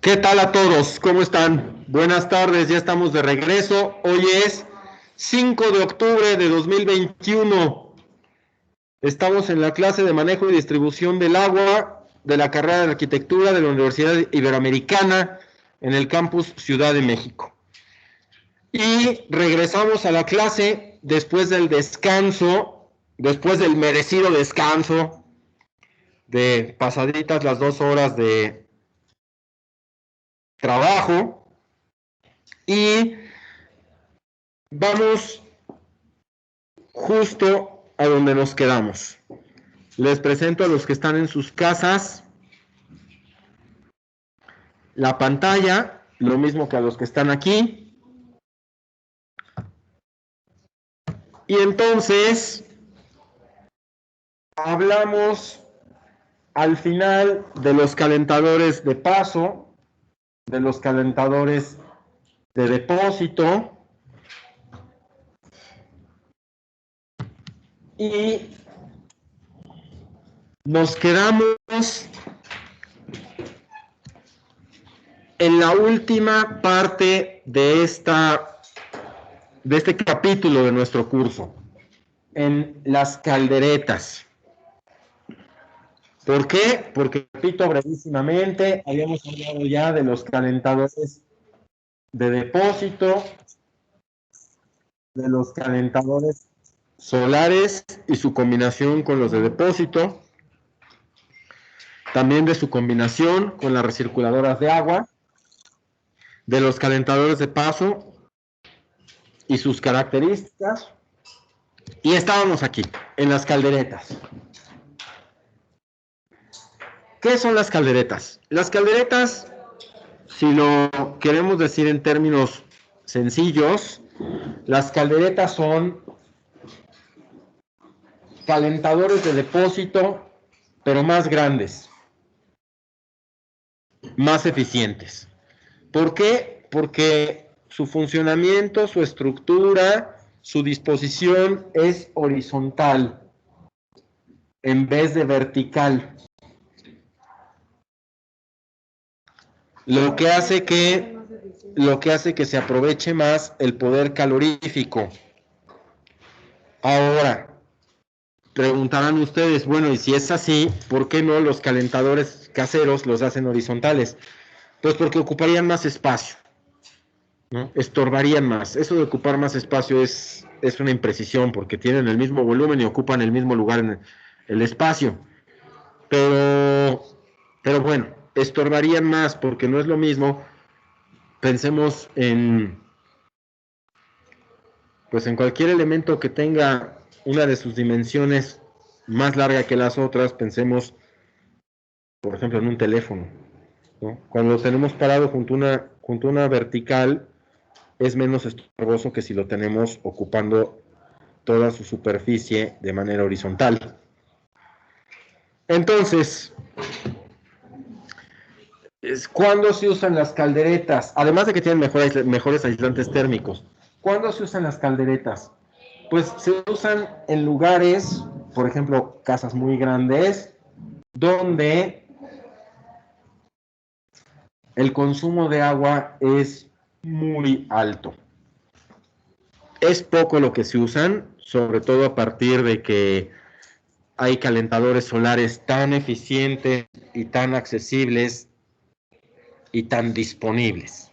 ¿Qué tal a todos? ¿Cómo están? Buenas tardes, ya estamos de regreso. Hoy es 5 de octubre de 2021. Estamos en la clase de manejo y distribución del agua de la carrera de arquitectura de la Universidad Iberoamericana en el campus Ciudad de México. Y regresamos a la clase después del descanso, después del merecido descanso de pasaditas las 2 horas de trabajo, y vamos justo a donde nos quedamos. Les presento a los que están en sus casas la pantalla, lo mismo que a los que están aquí. Y entonces hablamos al final de los calentadores de paso, de los calentadores de depósito, y nos quedamos en la última parte de este capítulo de nuestro curso, en las calderetas. ¿Por qué? Porque, repito brevísimamente, habíamos hablado ya de los calentadores de depósito, de los calentadores solares y su combinación con los de depósito, también de su combinación con las recirculadoras de agua, de los calentadores de paso y sus características, y estábamos aquí, en las calderetas. ¿Qué son las calderetas? Las calderetas, si lo queremos decir en términos sencillos, las calderetas son calentadores de depósito, pero más grandes, más eficientes. ¿Por qué? Porque su funcionamiento, su estructura, su disposición es horizontal en vez de vertical. Lo que hace que se aproveche más el poder calorífico. Ahora, preguntarán ustedes, bueno, y si es así, ¿por qué no los calentadores caseros los hacen horizontales? Pues porque ocuparían más espacio, ¿no? Estorbarían más. Eso de ocupar más espacio es una imprecisión, porque tienen el mismo volumen y ocupan el mismo lugar en el espacio. Pero bueno, estorbarían más porque no es lo mismo. Pensemos en cualquier elemento que tenga una de sus dimensiones más larga que las otras. Pensemos, por ejemplo, en un teléfono, ¿no? Cuando lo tenemos parado junto a una vertical, es menos estorboso que si lo tenemos ocupando toda su superficie de manera horizontal. Entonces, ¿cuándo se usan las calderetas? Además de que tienen mejores aislantes térmicos, ¿cuándo se usan las calderetas? Pues se usan en lugares, por ejemplo, casas muy grandes, donde el consumo de agua es muy alto. Es poco lo que se usan, sobre todo a partir de que hay calentadores solares tan eficientes y tan accesibles y tan disponibles.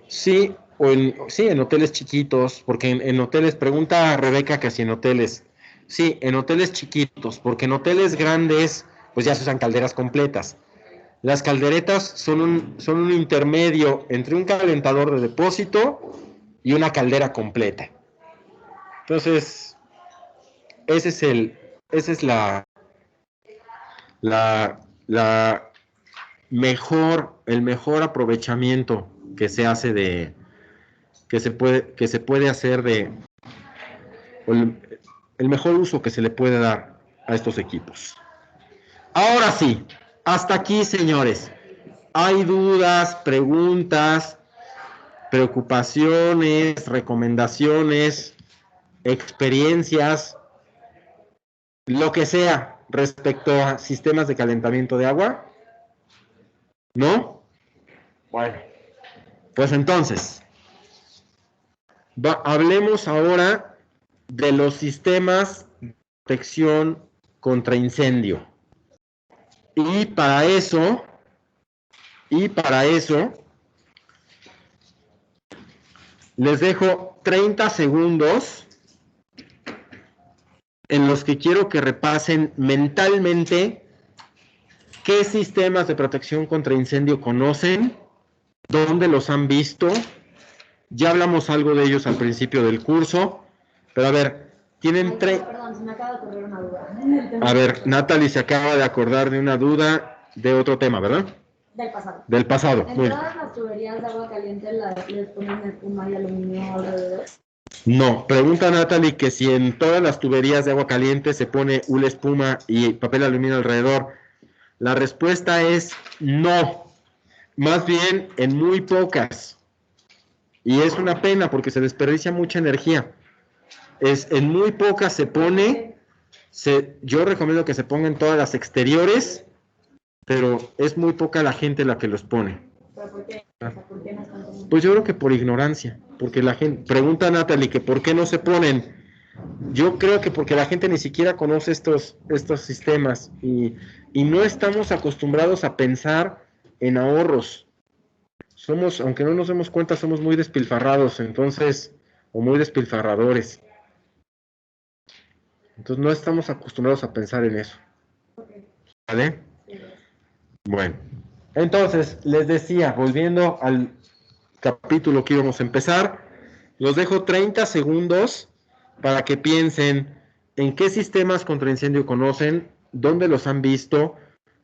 Sí, en hoteles chiquitos, porque en hoteles, pregunta a Rebeca que si en hoteles. Sí, en hoteles chiquitos, porque en hoteles grandes, pues ya se usan calderas completas. Las calderetas son un intermedio entre un calentador de depósito y una caldera completa. Entonces, esa es el mejor aprovechamiento que se hace que se puede hacer el mejor uso que se le puede dar a estos equipos. Ahora sí, hasta aquí, señores. ¿Hay dudas, preguntas, preocupaciones, recomendaciones, experiencias, lo que sea respecto a sistemas de calentamiento de agua? ¿No? Bueno, pues entonces, hablemos ahora de los sistemas de protección contra incendio. Y para eso, les dejo 30 segundos en los que quiero que repasen mentalmente qué sistemas de protección contra incendio conocen, dónde los han visto. Ya hablamos algo de ellos al principio del curso, pero a ver, tienen tres... Perdón, se me acaba de ocurrir una duda. A ver, Natalie se acaba de acordar de una duda de otro tema, ¿verdad? Del pasado. Del pasado. ¿En todas las tuberías de agua caliente les ponen espuma y aluminio alrededor? No, pregunta Natalie que si en todas las tuberías de agua caliente se pone hule espuma y papel aluminio alrededor. La respuesta es no, más bien en muy pocas. Y es una pena porque se desperdicia mucha energía. En muy pocas se pone, yo recomiendo que se pongan todas las exteriores, pero es muy poca la gente la que los pone. ¿Pero por qué? ¿Por qué no están como... Pues yo creo que por ignorancia, porque la gente, pregunta a Natalie que por qué no se ponen. Yo creo que porque la gente ni siquiera conoce estos sistemas y no estamos acostumbrados a pensar en ahorros. Somos, aunque no nos demos cuenta, somos muy despilfarrados, entonces, o muy despilfarradores. Entonces no estamos acostumbrados a pensar en eso. ¿Vale? Bueno, entonces les decía, volviendo al capítulo que íbamos a empezar, los dejo 30 segundos para que piensen en qué sistemas contra incendio conocen, dónde los han visto,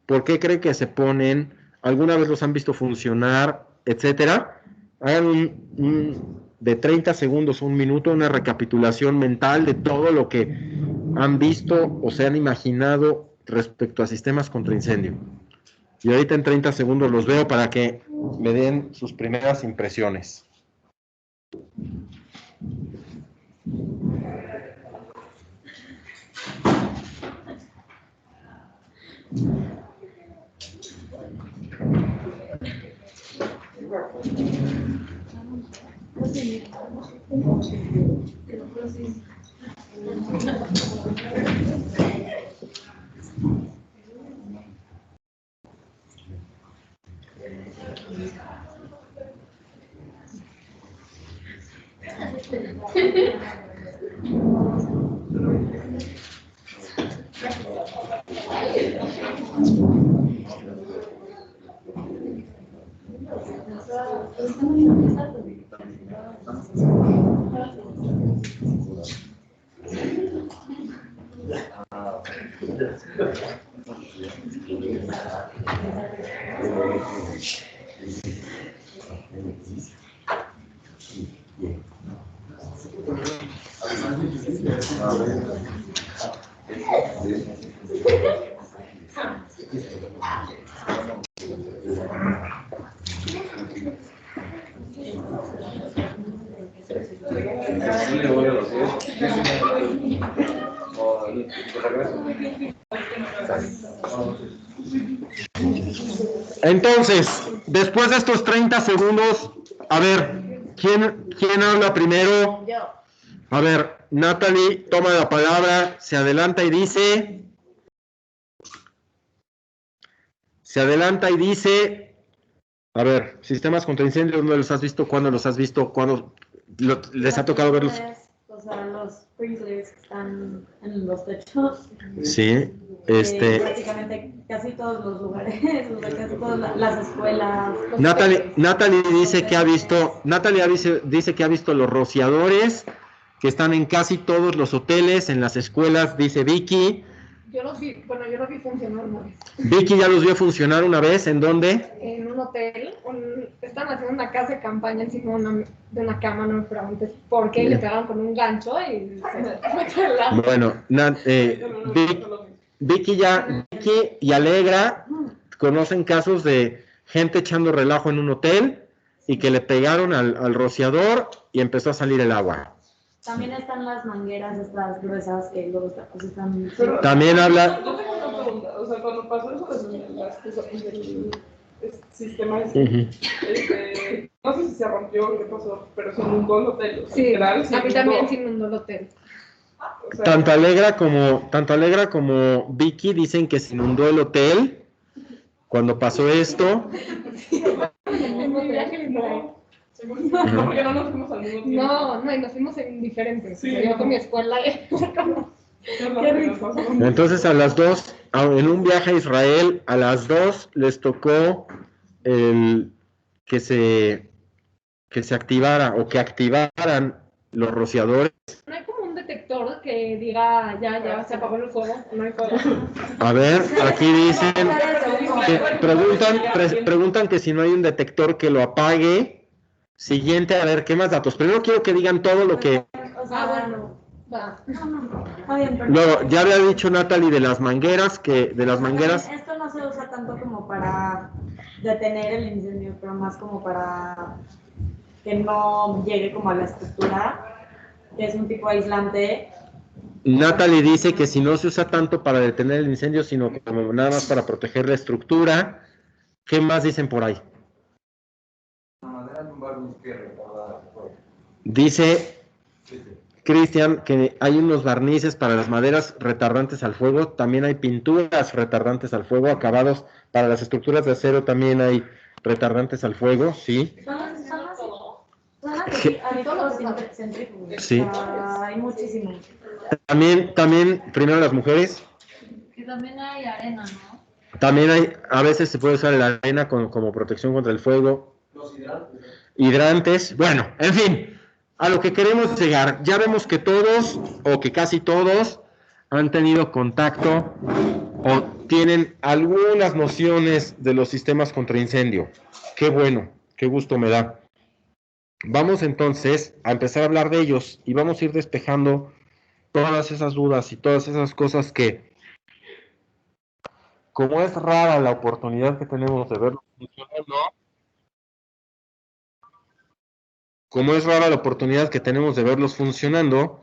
por qué creen que se ponen, alguna vez los han visto funcionar, etcétera. Hagan de 30 segundos, un minuto, una recapitulación mental de todo lo que han visto o se han imaginado respecto a sistemas contra incendio. Y ahorita en 30 segundos los veo para que me den sus primeras impresiones. Entonces, después de estos 30 segundos, a ver, ¿quién habla primero? Yo. A ver, Natalie toma la palabra, se adelanta y dice, a ver, sistemas contra incendios, ¿dónde los has visto? ¿Cuándo los has visto? ¿Cuándo les ha tocado verlos? O sea, los sprinklers que están en los techos. Sí, Prácticamente casi todos los lugares, o sea, casi todas las escuelas. Natalie dice que ha visto, dice que ha visto los rociadores que están en casi todos los hoteles, en las escuelas, dice Vicky. Yo los vi funcionar una vez. Vicky ya los vio funcionar una vez, ¿en dónde? En un hotel, están haciendo una casa de campaña encima de una cama, no me preguntes por qué, le pegaron con un gancho y se... Bueno, Vicky y Alegra conocen casos de gente echando relajo en un hotel y que le pegaron al rociador y empezó a salir el agua. También están las mangueras estas gruesas que luego están... También habla... Yo tengo una pregunta, o sea, cuando pasó eso sistema Ujú. no sé si se rompió o qué pasó, pero se inundó el hotel. O sea, Sí, literal, a se mí inundó. también se inundó el hotel. O sea, Tanto Alegra como Vicky dicen que se inundó el hotel cuando pasó esto. En mi viaje no. porque no nos fuimos al mismo tiempo. No, y nos fuimos en diferentes. Sí, O sea, yo no. con mi escuela. Qué rico. Entonces a las dos, en un viaje a Israel, a las dos les tocó el que se activara o que activaran los rociadores. No hay como un detector que diga, ya, se apagó el fuego. No hay fuego. A ver, aquí dicen que preguntan que si no hay un detector que lo apague. Siguiente, a ver, ¿qué más datos? Primero quiero que digan todo lo que... O sea, Bueno, va. está bien, pero Luego, ya había dicho Natalie de las mangueras, que de las mangueras... esto no se usa tanto como para detener el incendio, pero más como para que no llegue como a la estructura, que es un tipo aislante. Natalie dice que si no se usa tanto para detener el incendio, sino como nada más para proteger la estructura. ¿Qué más dicen por ahí? Dice Cristian que hay unos barnices para las maderas retardantes al fuego, también hay pinturas retardantes al fuego, acabados para las estructuras de acero también hay retardantes al fuego, sí. Son adhesivos centrífugos. Sí. O sea, hay muchísimos. También, primero las mujeres, Que también hay arena, ¿no? también hay, a veces se puede usar la arena como protección contra el fuego. Hidrantes, bueno, en fin, a lo que queremos llegar. Ya vemos que todos, o que casi todos, han tenido contacto o tienen algunas nociones de los sistemas contra incendio. Qué bueno, qué gusto me da. Vamos entonces a empezar a hablar de ellos y vamos a ir despejando todas esas dudas y todas esas cosas que, como es rara la oportunidad que tenemos de verlos funcionando,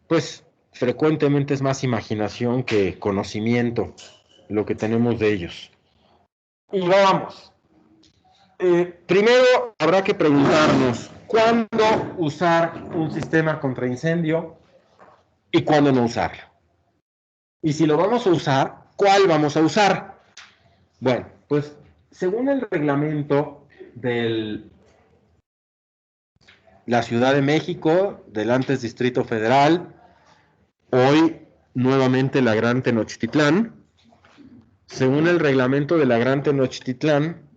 pues frecuentemente es más imaginación que conocimiento lo que tenemos de ellos. Y vamos. Primero habrá que preguntarnos cuándo usar un sistema contra incendio y cuándo no usarlo. Y si lo vamos a usar, ¿cuál vamos a usar? Bueno, pues según el reglamento de la Ciudad de México, del antes Distrito Federal, hoy nuevamente la Gran Tenochtitlán, según el reglamento de la Gran Tenochtitlán,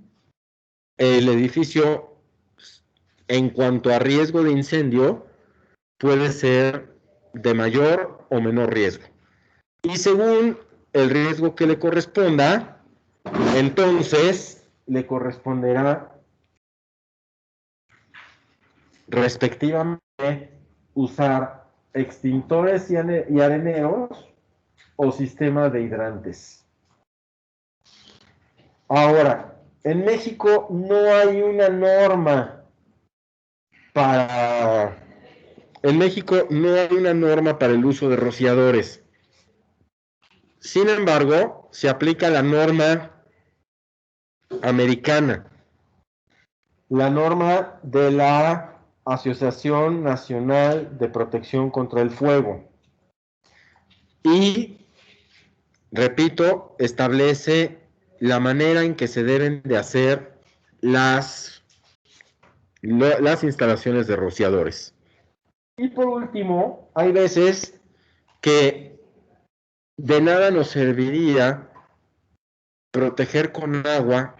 el edificio, en cuanto a riesgo de incendio, puede ser de mayor o menor riesgo. Y según el riesgo que le corresponda, entonces le corresponderá respectivamente usar extintores y areneros o sistema de hidrantes. Ahora, en México no hay una norma para el uso de rociadores. Sin embargo, se aplica la norma americana, la norma de la Asociación Nacional de Protección contra el Fuego. Y, repito, establece la manera en que se deben de hacer las instalaciones de rociadores. Y por último, hay veces que de nada nos serviría proteger con agua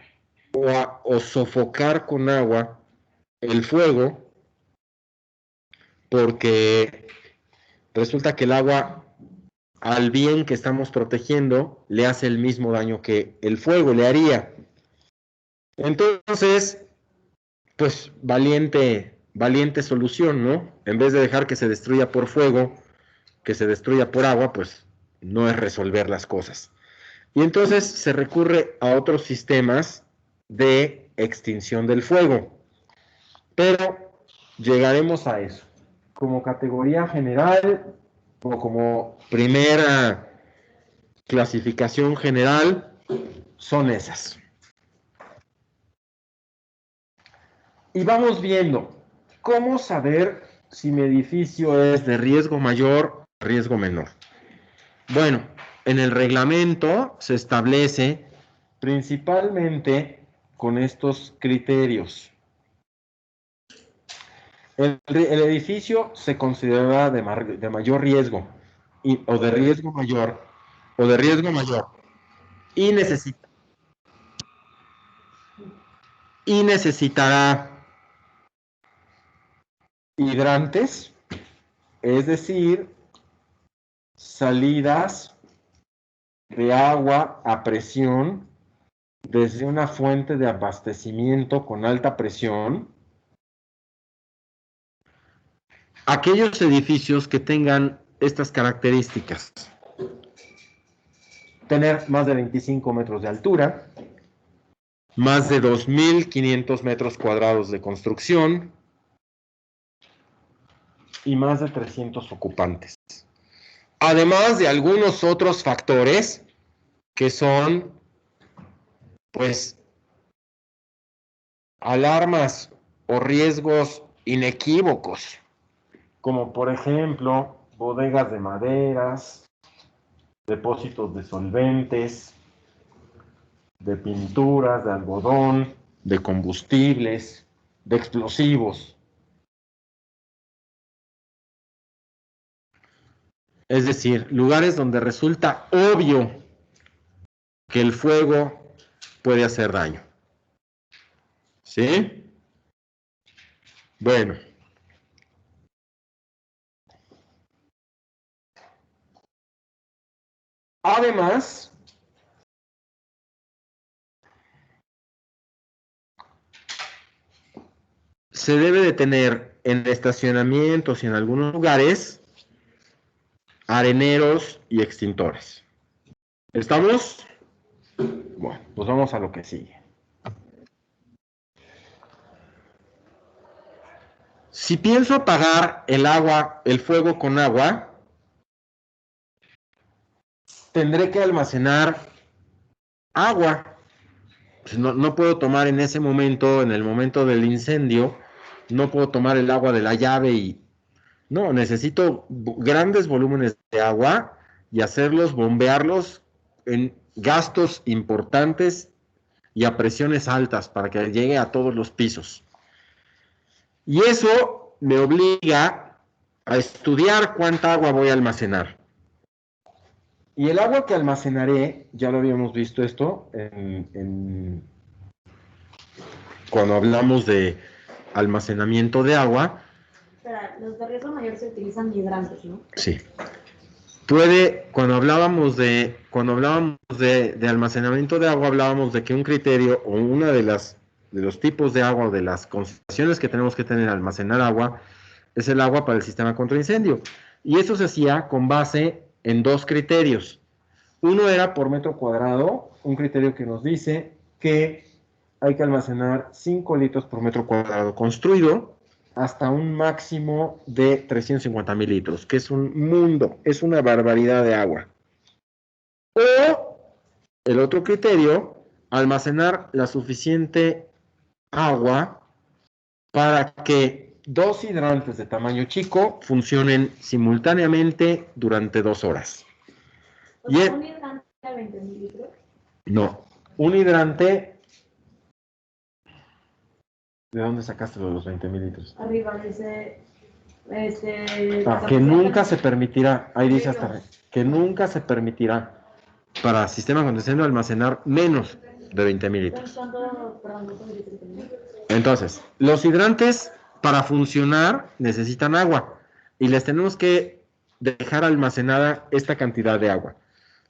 o sofocar con agua el fuego, porque resulta que el agua, al bien que estamos protegiendo, le hace el mismo daño que el fuego le haría. Entonces, pues valiente solución, ¿no? En vez de dejar que se destruya por fuego, que se destruya por agua, pues no es resolver las cosas. Y entonces se recurre a otros sistemas de extinción del fuego. Pero llegaremos a eso. Como categoría general o como primera clasificación general, son esas. Y vamos viendo cómo saber si mi edificio es de riesgo mayor o riesgo menor. Bueno, en el reglamento se establece principalmente con estos criterios. El edificio se considera de mayor riesgo o de riesgo mayor y necesitará hidrantes, es decir, salidas de agua a presión desde una fuente de abastecimiento con alta presión. Aquellos edificios que tengan estas características: tener más de 25 metros de altura, más de 2.500 metros cuadrados de construcción y más de 300 ocupantes. Además de algunos otros factores que son, pues, alarmas o riesgos inequívocos, como por ejemplo bodegas de maderas, depósitos de solventes, de pinturas, de algodón, de combustibles, de explosivos. Es decir, lugares donde resulta obvio que el fuego puede hacer daño. ¿Sí? Bueno. Además, se debe de tener en estacionamientos y en algunos lugares areneros y extintores. ¿Estamos? Bueno, pues vamos a lo que sigue. Si pienso apagar el fuego con agua, tendré que almacenar agua. Pues no puedo tomar en ese momento, en el momento del incendio, no puedo tomar el agua de la llave y... No, necesito grandes volúmenes de agua y bombearlos en gastos importantes y a presiones altas para que llegue a todos los pisos. Y eso me obliga a estudiar cuánta agua voy a almacenar. Y el agua que almacenaré, ya lo habíamos visto esto cuando hablamos de almacenamiento de agua. Espera, los de riesgo mayor se utilizan hidrantes, ¿no? Sí. Cuando hablábamos de almacenamiento de agua, hablábamos de que un criterio o una de los tipos de agua o de las concentraciones que tenemos que tener al almacenar agua es el agua para el sistema contra incendio. Y eso se hacía con base en dos criterios. Uno era por metro cuadrado, un criterio que nos dice que hay que almacenar 5 litros por metro cuadrado construido, hasta un máximo de 350,000 litros, que es un mundo, es una barbaridad de agua. O el otro criterio, almacenar la suficiente agua para que dos hidrantes de tamaño chico funcionen simultáneamente durante 2 horas. ¿Un hidrante de 20,000 litros? No, un hidrante... ¿De dónde sacaste los 20,000 litros? Arriba dice... que nunca se permitirá, ahí dice hasta que nunca se permitirá para sistema contra incendio almacenar menos de 20,000 litros. Entonces, los hidrantes para funcionar necesitan agua y les tenemos que dejar almacenada esta cantidad de agua,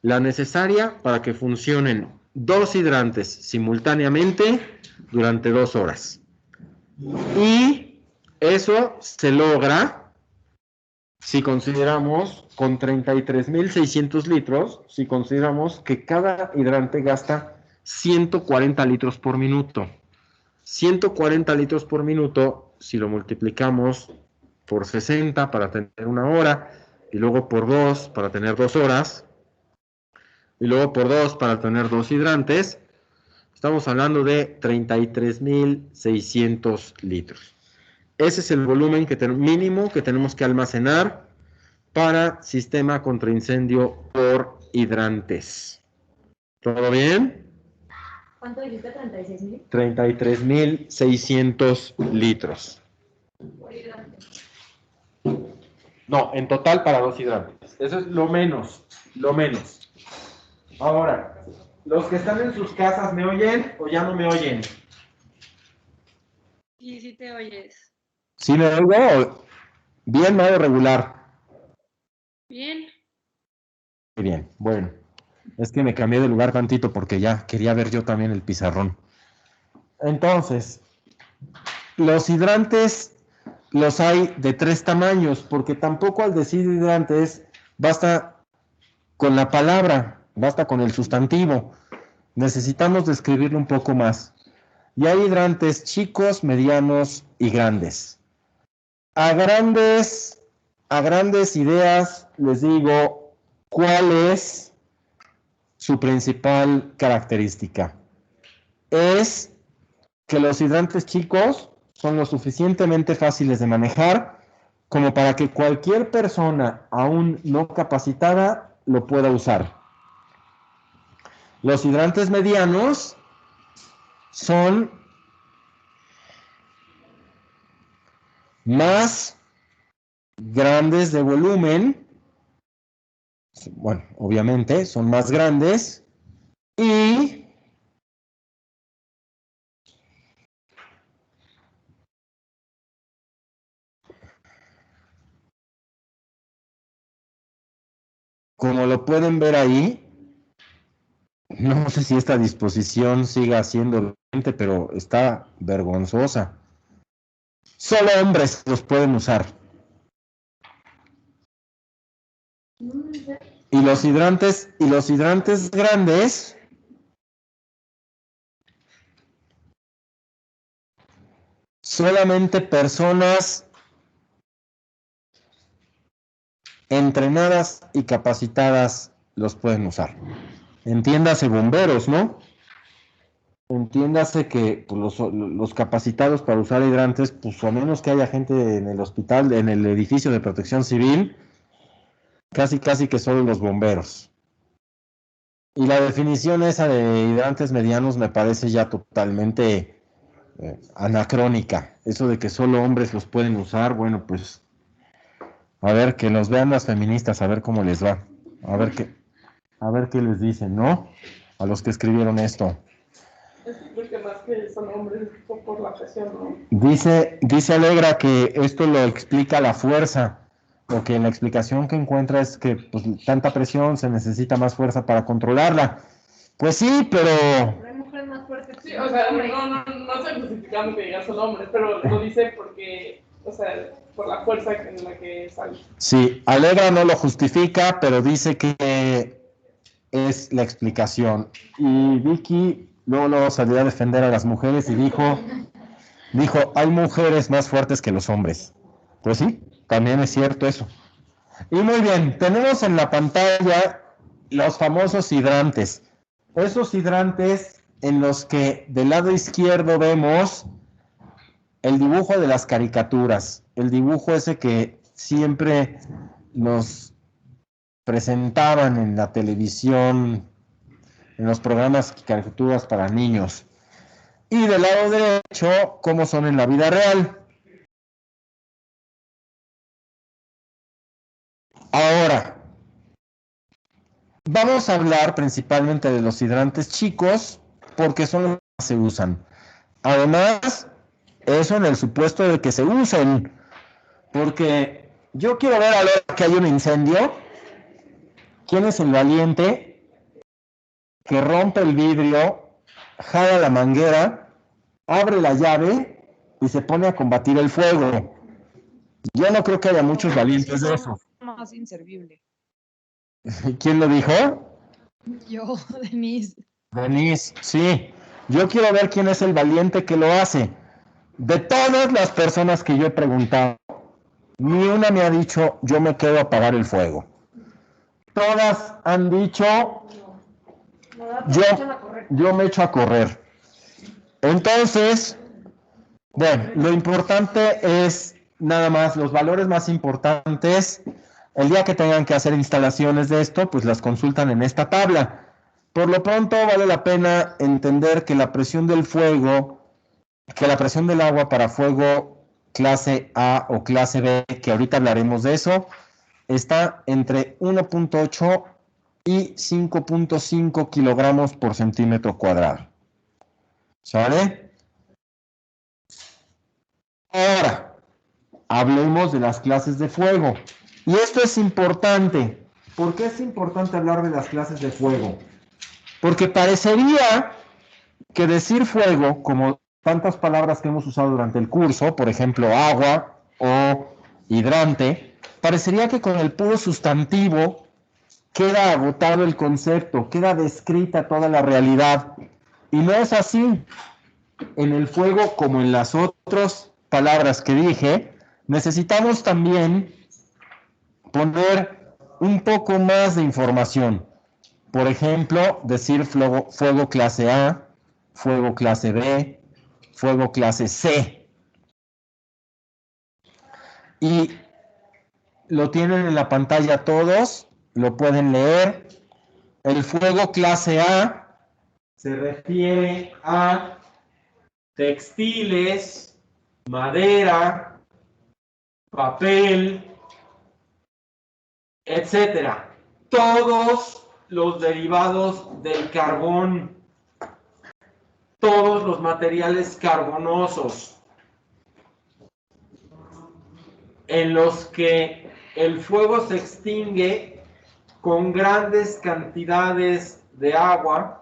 la necesaria para que funcionen 2 hidrantes simultáneamente durante 2 horas. Y eso se logra si consideramos con 33,600 litros, si consideramos que cada hidrante gasta 140 litros por minuto. 140 litros por minuto, si lo multiplicamos por 60 para tener 1 hora, y luego por 2 para tener 2 horas, y luego por 2 para tener 2 hidrantes, Estamos hablando de 33,600 litros. Ese es el volumen mínimo que tenemos que almacenar para sistema contra incendio por hidrantes. ¿Todo bien? ¿Cuánto dijiste? ¿36,000? 33,600 litros. No, en total para 2 hidrantes. Eso es lo menos, lo menos. Ahora, los que están en sus casas, ¿me oyen o ya no me oyen? Sí, sí te oyes. ¿Sí me oigo? ¿Bien, mal o regular? Bien. Muy bien, bueno. Es que me cambié de lugar tantito porque ya quería ver yo también el pizarrón. Entonces, los hidrantes los hay de 3 tamaños, porque tampoco al decir hidrantes basta con la palabra, basta con el sustantivo. Necesitamos describirlo un poco más. Y hay hidrantes chicos, medianos y grandes. A grandes ideas les digo cuál es su principal característica. Es que los hidrantes chicos son lo suficientemente fáciles de manejar como para que cualquier persona aún no capacitada lo pueda usar. Los hidrantes medianos son más grandes de volumen, bueno, obviamente son más grandes y como lo pueden ver ahí, no sé si esta disposición siga siendo vigente, pero está vergonzosa. Solo hombres los pueden usar. Y los hidrantes grandes solamente personas entrenadas y capacitadas los pueden usar. Entiéndase bomberos, ¿no? Entiéndase que pues, los capacitados para usar hidrantes, pues a menos que haya gente en el hospital, en el edificio de protección civil, casi que solo los bomberos. Y la definición esa de hidrantes medianos me parece ya totalmente anacrónica. Eso de que solo hombres los pueden usar, bueno, pues a ver, que los vean las feministas, a ver cómo les va. A ver qué les dicen, ¿no? A los que escribieron esto. Es que creo que más que son hombres es por la presión, ¿no? Dice Alegra que esto lo explica la fuerza, porque la explicación que encuentra es que pues, tanta presión se necesita más fuerza para controlarla. Pues sí, pero... Hay mujeres más fuertes. Sí, o sea, no estoy justificando que digan son hombres, pero lo dice porque, o sea, por la fuerza en la que sale. Sí, Alegra no lo justifica, pero dice que es la explicación. Y Vicky luego salió a defender a las mujeres y dijo, hay mujeres más fuertes que los hombres. Pues sí, también es cierto eso. Y muy bien, tenemos en la pantalla los famosos hidrantes. Esos hidrantes en los que del lado izquierdo vemos el dibujo de las caricaturas, el dibujo ese que siempre nos presentaban en la televisión, en los programas caricaturas para niños. Y del lado derecho, cómo son en la vida real. Ahora, vamos a hablar principalmente de los hidrantes chicos, porque son los que más se usan. Además, eso en el supuesto de que se usen, porque yo quiero ver a la hora que hay un incendio, quién es el valiente que rompe el vidrio, jala la manguera, abre la llave y se pone a combatir el fuego. Yo no creo que haya muchos valientes de eso. Más inservible. ¿Quién lo dijo? Yo, Denise. Denise, sí. Yo quiero ver quién es el valiente que lo hace. De todas las personas que yo he preguntado, ni una me ha dicho, yo me quedo a apagar el fuego. Todas han dicho, yo me echo a correr. Entonces, bueno, lo importante es nada más, los valores más importantes. El día que tengan que hacer instalaciones de esto, pues las consultan en esta tabla. Por lo pronto vale la pena entender que la presión del fuego, que la presión del agua para fuego clase A o clase B, que ahorita hablaremos de eso, está entre 1.8 y 5.5 kilogramos por centímetro cuadrado. ¿Sale? Ahora, hablemos de las clases de fuego. Y esto es importante. ¿Por qué es importante hablar de las clases de fuego? Porque parecería que decir fuego, como tantas palabras que hemos usado durante el curso, por ejemplo, agua o hidrante, parecería que con el puro sustantivo queda agotado el concepto, queda descrita toda la realidad. Y no es así. En el fuego, como en las otras palabras que dije, necesitamos también poner un poco más de información. Por ejemplo, decir fuego clase A, fuego clase B, fuego clase C. Y lo tienen en la pantalla todos, lo pueden leer. El fuego clase A se refiere a textiles, madera, papel, etcétera. Todos los derivados del carbón, todos los materiales carbonosos en los que el fuego se extingue con grandes cantidades de agua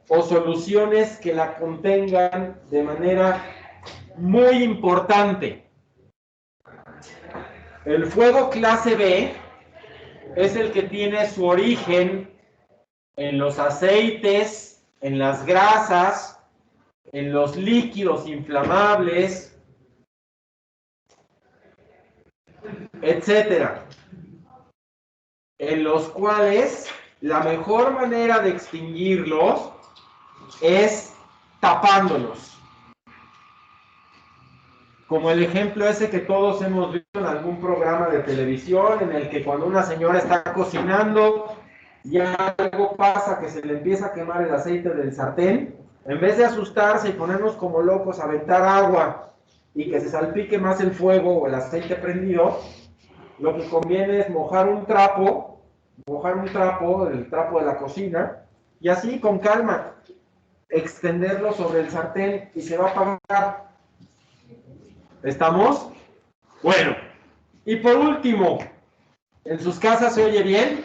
o soluciones que la contengan de manera muy importante. El fuego clase B es el que tiene su origen en los aceites, en las grasas, en los líquidos inflamables, etcétera, en los cuales la mejor manera de extinguirlos es tapándolos. Como el ejemplo ese que todos hemos visto en algún programa de televisión, en el que cuando una señora está cocinando y algo pasa que se le empieza a quemar el aceite del sartén, en vez de asustarse y ponernos como locos a aventar agua y que se salpique más el fuego o el aceite prendido, lo que conviene es mojar un trapo, el trapo de la cocina, y así con calma extenderlo sobre el sartén y se va a apagar. ¿Estamos? Bueno, y por último, ¿en sus casas se oye bien?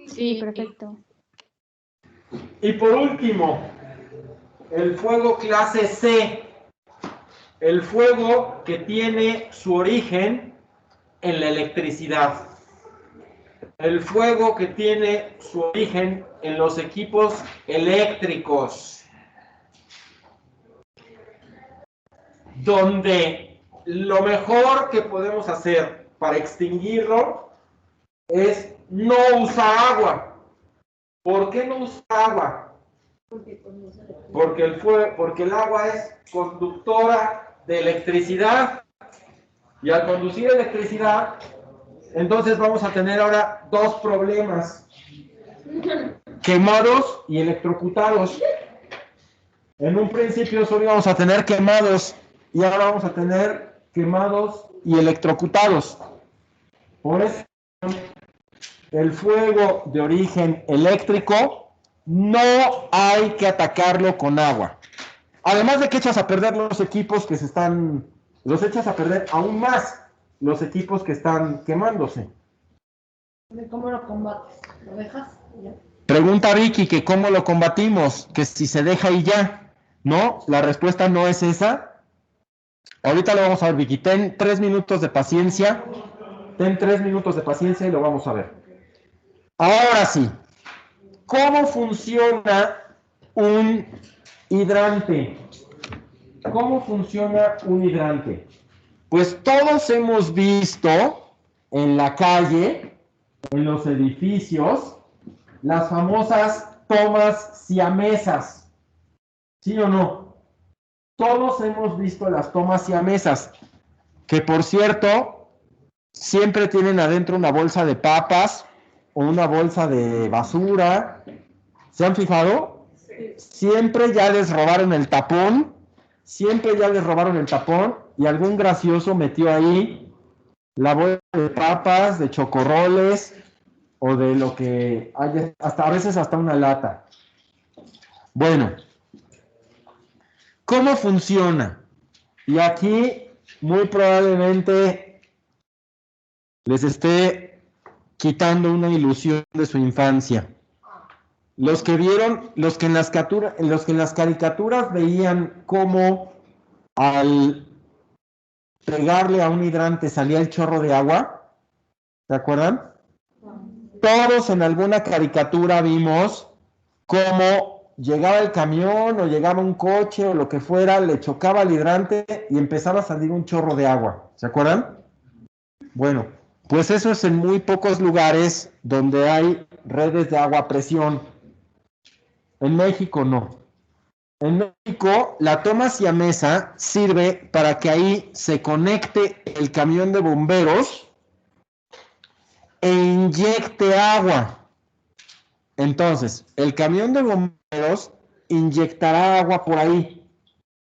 Sí, perfecto. Y por último, el fuego clase C, el fuego que tiene su origen en la electricidad, el fuego que tiene su origen en los equipos eléctricos, donde lo mejor que podemos hacer para extinguirlo es no usar agua. ¿Por qué no usar agua? Porque el agua es conductora de electricidad, y al conducir electricidad, entonces vamos a tener ahora dos problemas: quemados y electrocutados. En un principio solo íbamos a tener quemados, y ahora vamos a tener quemados y electrocutados. Por eso el fuego de origen eléctrico no hay que atacarlo con agua. Además de que echas a perder los equipos que los echas a perder aún más los equipos que están quemándose. ¿Cómo lo combates? ¿Lo dejas? ¿Ya? Pregunta Vicky que cómo lo combatimos, que si se deja y ya. No, la respuesta no es esa. Ahorita lo vamos a ver, Vicky. Ten 3 minutos de paciencia. Ten 3 minutos de paciencia y lo vamos a ver. Ahora sí, ¿cómo funciona un hidrante? ¿Cómo funciona un hidrante? Pues todos hemos visto en la calle, en los edificios, las famosas tomas siamesas. ¿Sí o no? Todos hemos visto las tomas siamesas, que por cierto, siempre tienen adentro una bolsa de papas o una bolsa de basura. ¿Se han fijado? Siempre ya les robaron el tapón, y algún gracioso metió ahí la bolsa de papas, de chocorroles o de lo que haya, hasta a veces hasta una lata. Bueno, ¿cómo funciona? Y aquí muy probablemente les esté quitando una ilusión de su infancia. Los que en las caricaturas veían cómo al pegarle a un hidrante salía el chorro de agua, ¿se acuerdan? Todos en alguna caricatura vimos cómo llegaba el camión o llegaba un coche o lo que fuera, le chocaba al hidrante y empezaba a salir un chorro de agua, ¿se acuerdan? Bueno, pues eso es en muy pocos lugares donde hay redes de agua a presión. En México no. En México la toma siamesa sirve para que ahí se conecte el camión de bomberos e inyecte agua. Entonces, el camión de bomberos inyectará agua por ahí.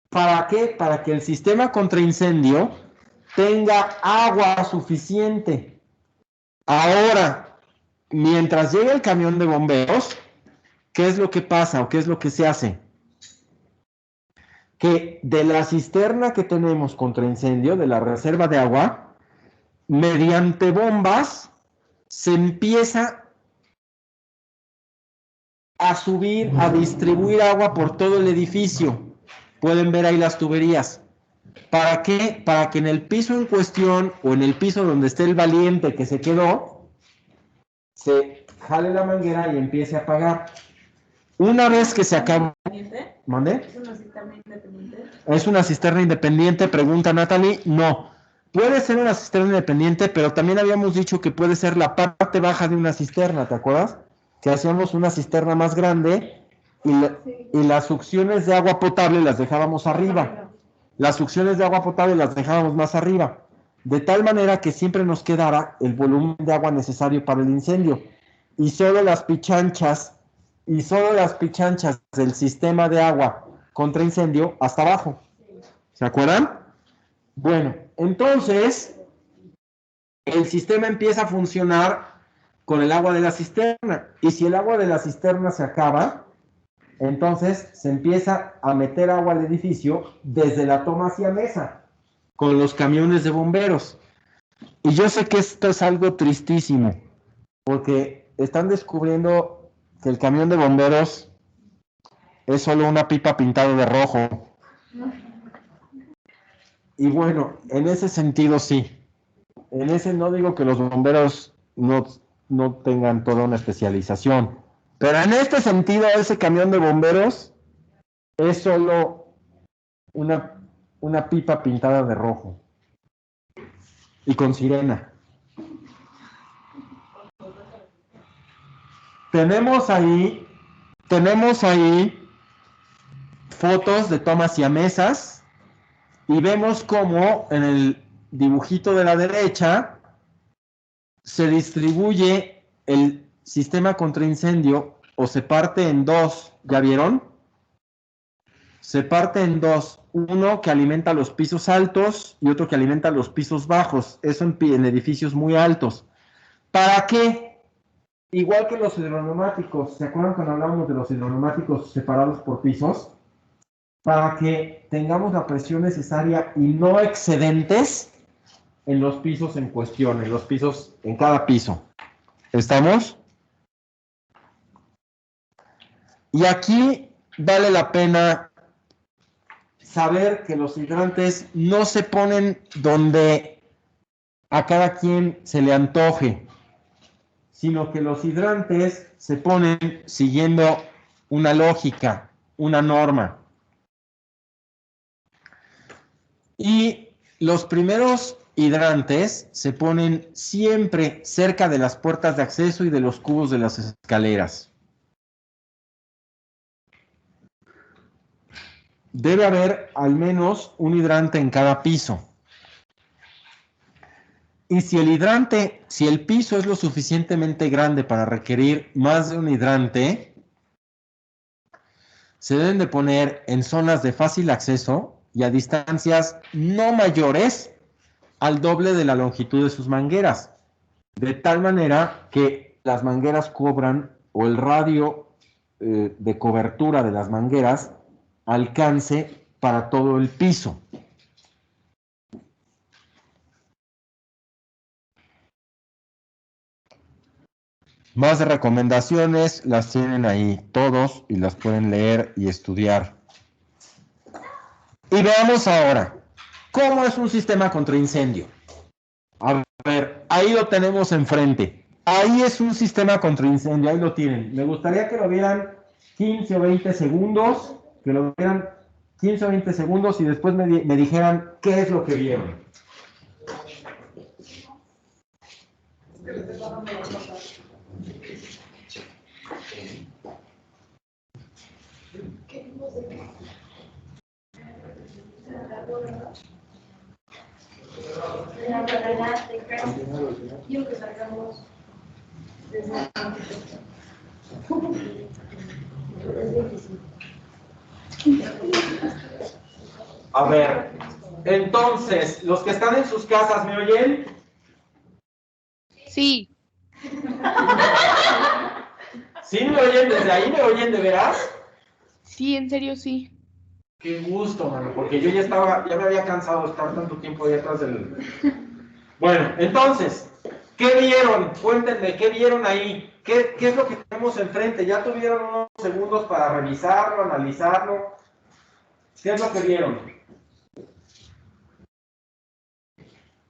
¿Para qué? Para que el sistema contra incendio tenga agua suficiente. Ahora, mientras llega el camión de bomberos, ¿qué es lo que pasa o qué es lo que se hace? Que de la cisterna que tenemos contra incendio, de la reserva de agua, mediante bombas, se empieza a subir, a distribuir agua por todo el edificio. Pueden ver ahí las tuberías. ¿Para qué? Para que en el piso en cuestión, o en el piso donde esté el valiente que se quedó, se jale la manguera y empiece a apagar. Una vez que se acaba... ¿Mande? ¿Es una cisterna independiente? ¿Es una cisterna independiente? Pregunta Natalie. No. Puede ser una cisterna independiente, pero también habíamos dicho que puede ser la parte baja de una cisterna, ¿te acuerdas? Que hacíamos una cisterna más grande y las succiones de agua potable las dejábamos arriba. Las succiones de agua potable las dejábamos más arriba. De tal manera que siempre nos quedara el volumen de agua necesario para el incendio. Y solo las pichanchas del sistema de agua contra incendio hasta abajo. ¿Se acuerdan? Bueno, entonces el sistema empieza a funcionar con el agua de la cisterna. Y si el agua de la cisterna se acaba, entonces se empieza a meter agua al edificio desde la toma siamesa, con los camiones de bomberos. Y yo sé que esto es algo tristísimo, porque están descubriendo que el camión de bomberos es solo una pipa pintada de rojo. Y bueno, en ese sentido sí. En ese no digo que los bomberos no tengan toda una especialización. Pero en este sentido, ese camión de bomberos es solo una pipa pintada de rojo. Y con sirena. Tenemos ahí fotos de tomas siamesas y vemos cómo en el dibujito de la derecha se distribuye el sistema contra incendio o se parte en dos, ¿ya vieron? Se parte en dos, uno que alimenta los pisos altos y otro que alimenta los pisos bajos, eso en edificios muy altos. ¿Para qué? Igual que los hidroneumáticos, ¿se acuerdan cuando hablábamos de los hidroneumáticos separados por pisos? Para que tengamos la presión necesaria y no excedentes en los pisos en cuestión, en cada piso. ¿Estamos? Y aquí vale la pena saber que los hidrantes no se ponen donde a cada quien se le antoje, sino que los hidrantes se ponen siguiendo una lógica, una norma. Y los primeros hidrantes se ponen siempre cerca de las puertas de acceso y de los cubos de las escaleras. debe haber al menos un hidrante en cada piso. Y si el piso es lo suficientemente grande para requerir más de un hidrante, se deben de poner en zonas de fácil acceso y a distancias no mayores al doble de la longitud de sus mangueras, de tal manera que las mangueras cubran o el radio de cobertura de las mangueras alcance para todo el piso. Más recomendaciones las tienen ahí todos y las pueden leer y estudiar. Y veamos ahora, ¿cómo es un sistema contra incendio? A ver, ahí lo tenemos enfrente. Ahí es un sistema contra incendio, ahí lo tienen. Me gustaría que lo vieran 15 o 20 segundos, que lo vieran 15 o 20 segundos y después me dijeran qué es lo que vieron. A ver, entonces, los que están en sus casas, ¿me oyen? Sí. ¿Sí me oyen desde ahí? ¿Me oyen de veras? Sí, en serio, sí. Qué gusto, mano, porque yo ya me había cansado de estar tanto tiempo ahí atrás del... Bueno, entonces, ¿qué vieron? Cuéntenme, ¿qué vieron ahí? ¿Qué es lo que tenemos enfrente? ¿Ya tuvieron unos segundos para revisarlo, analizarlo? ¿Qué es lo que vieron?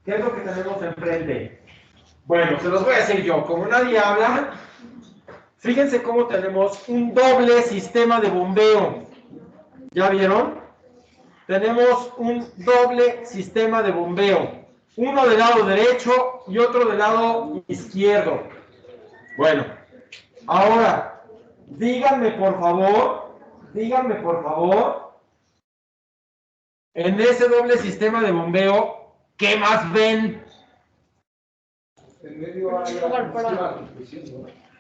¿Qué es lo que tenemos enfrente? Bueno, se los voy a decir yo. Como nadie habla, fíjense cómo tenemos un doble sistema de bombeo. ¿Ya vieron? Tenemos un doble sistema de bombeo. Uno del lado derecho y otro del lado izquierdo. Bueno, ahora, díganme por favor, en ese doble sistema de bombeo, ¿qué más ven?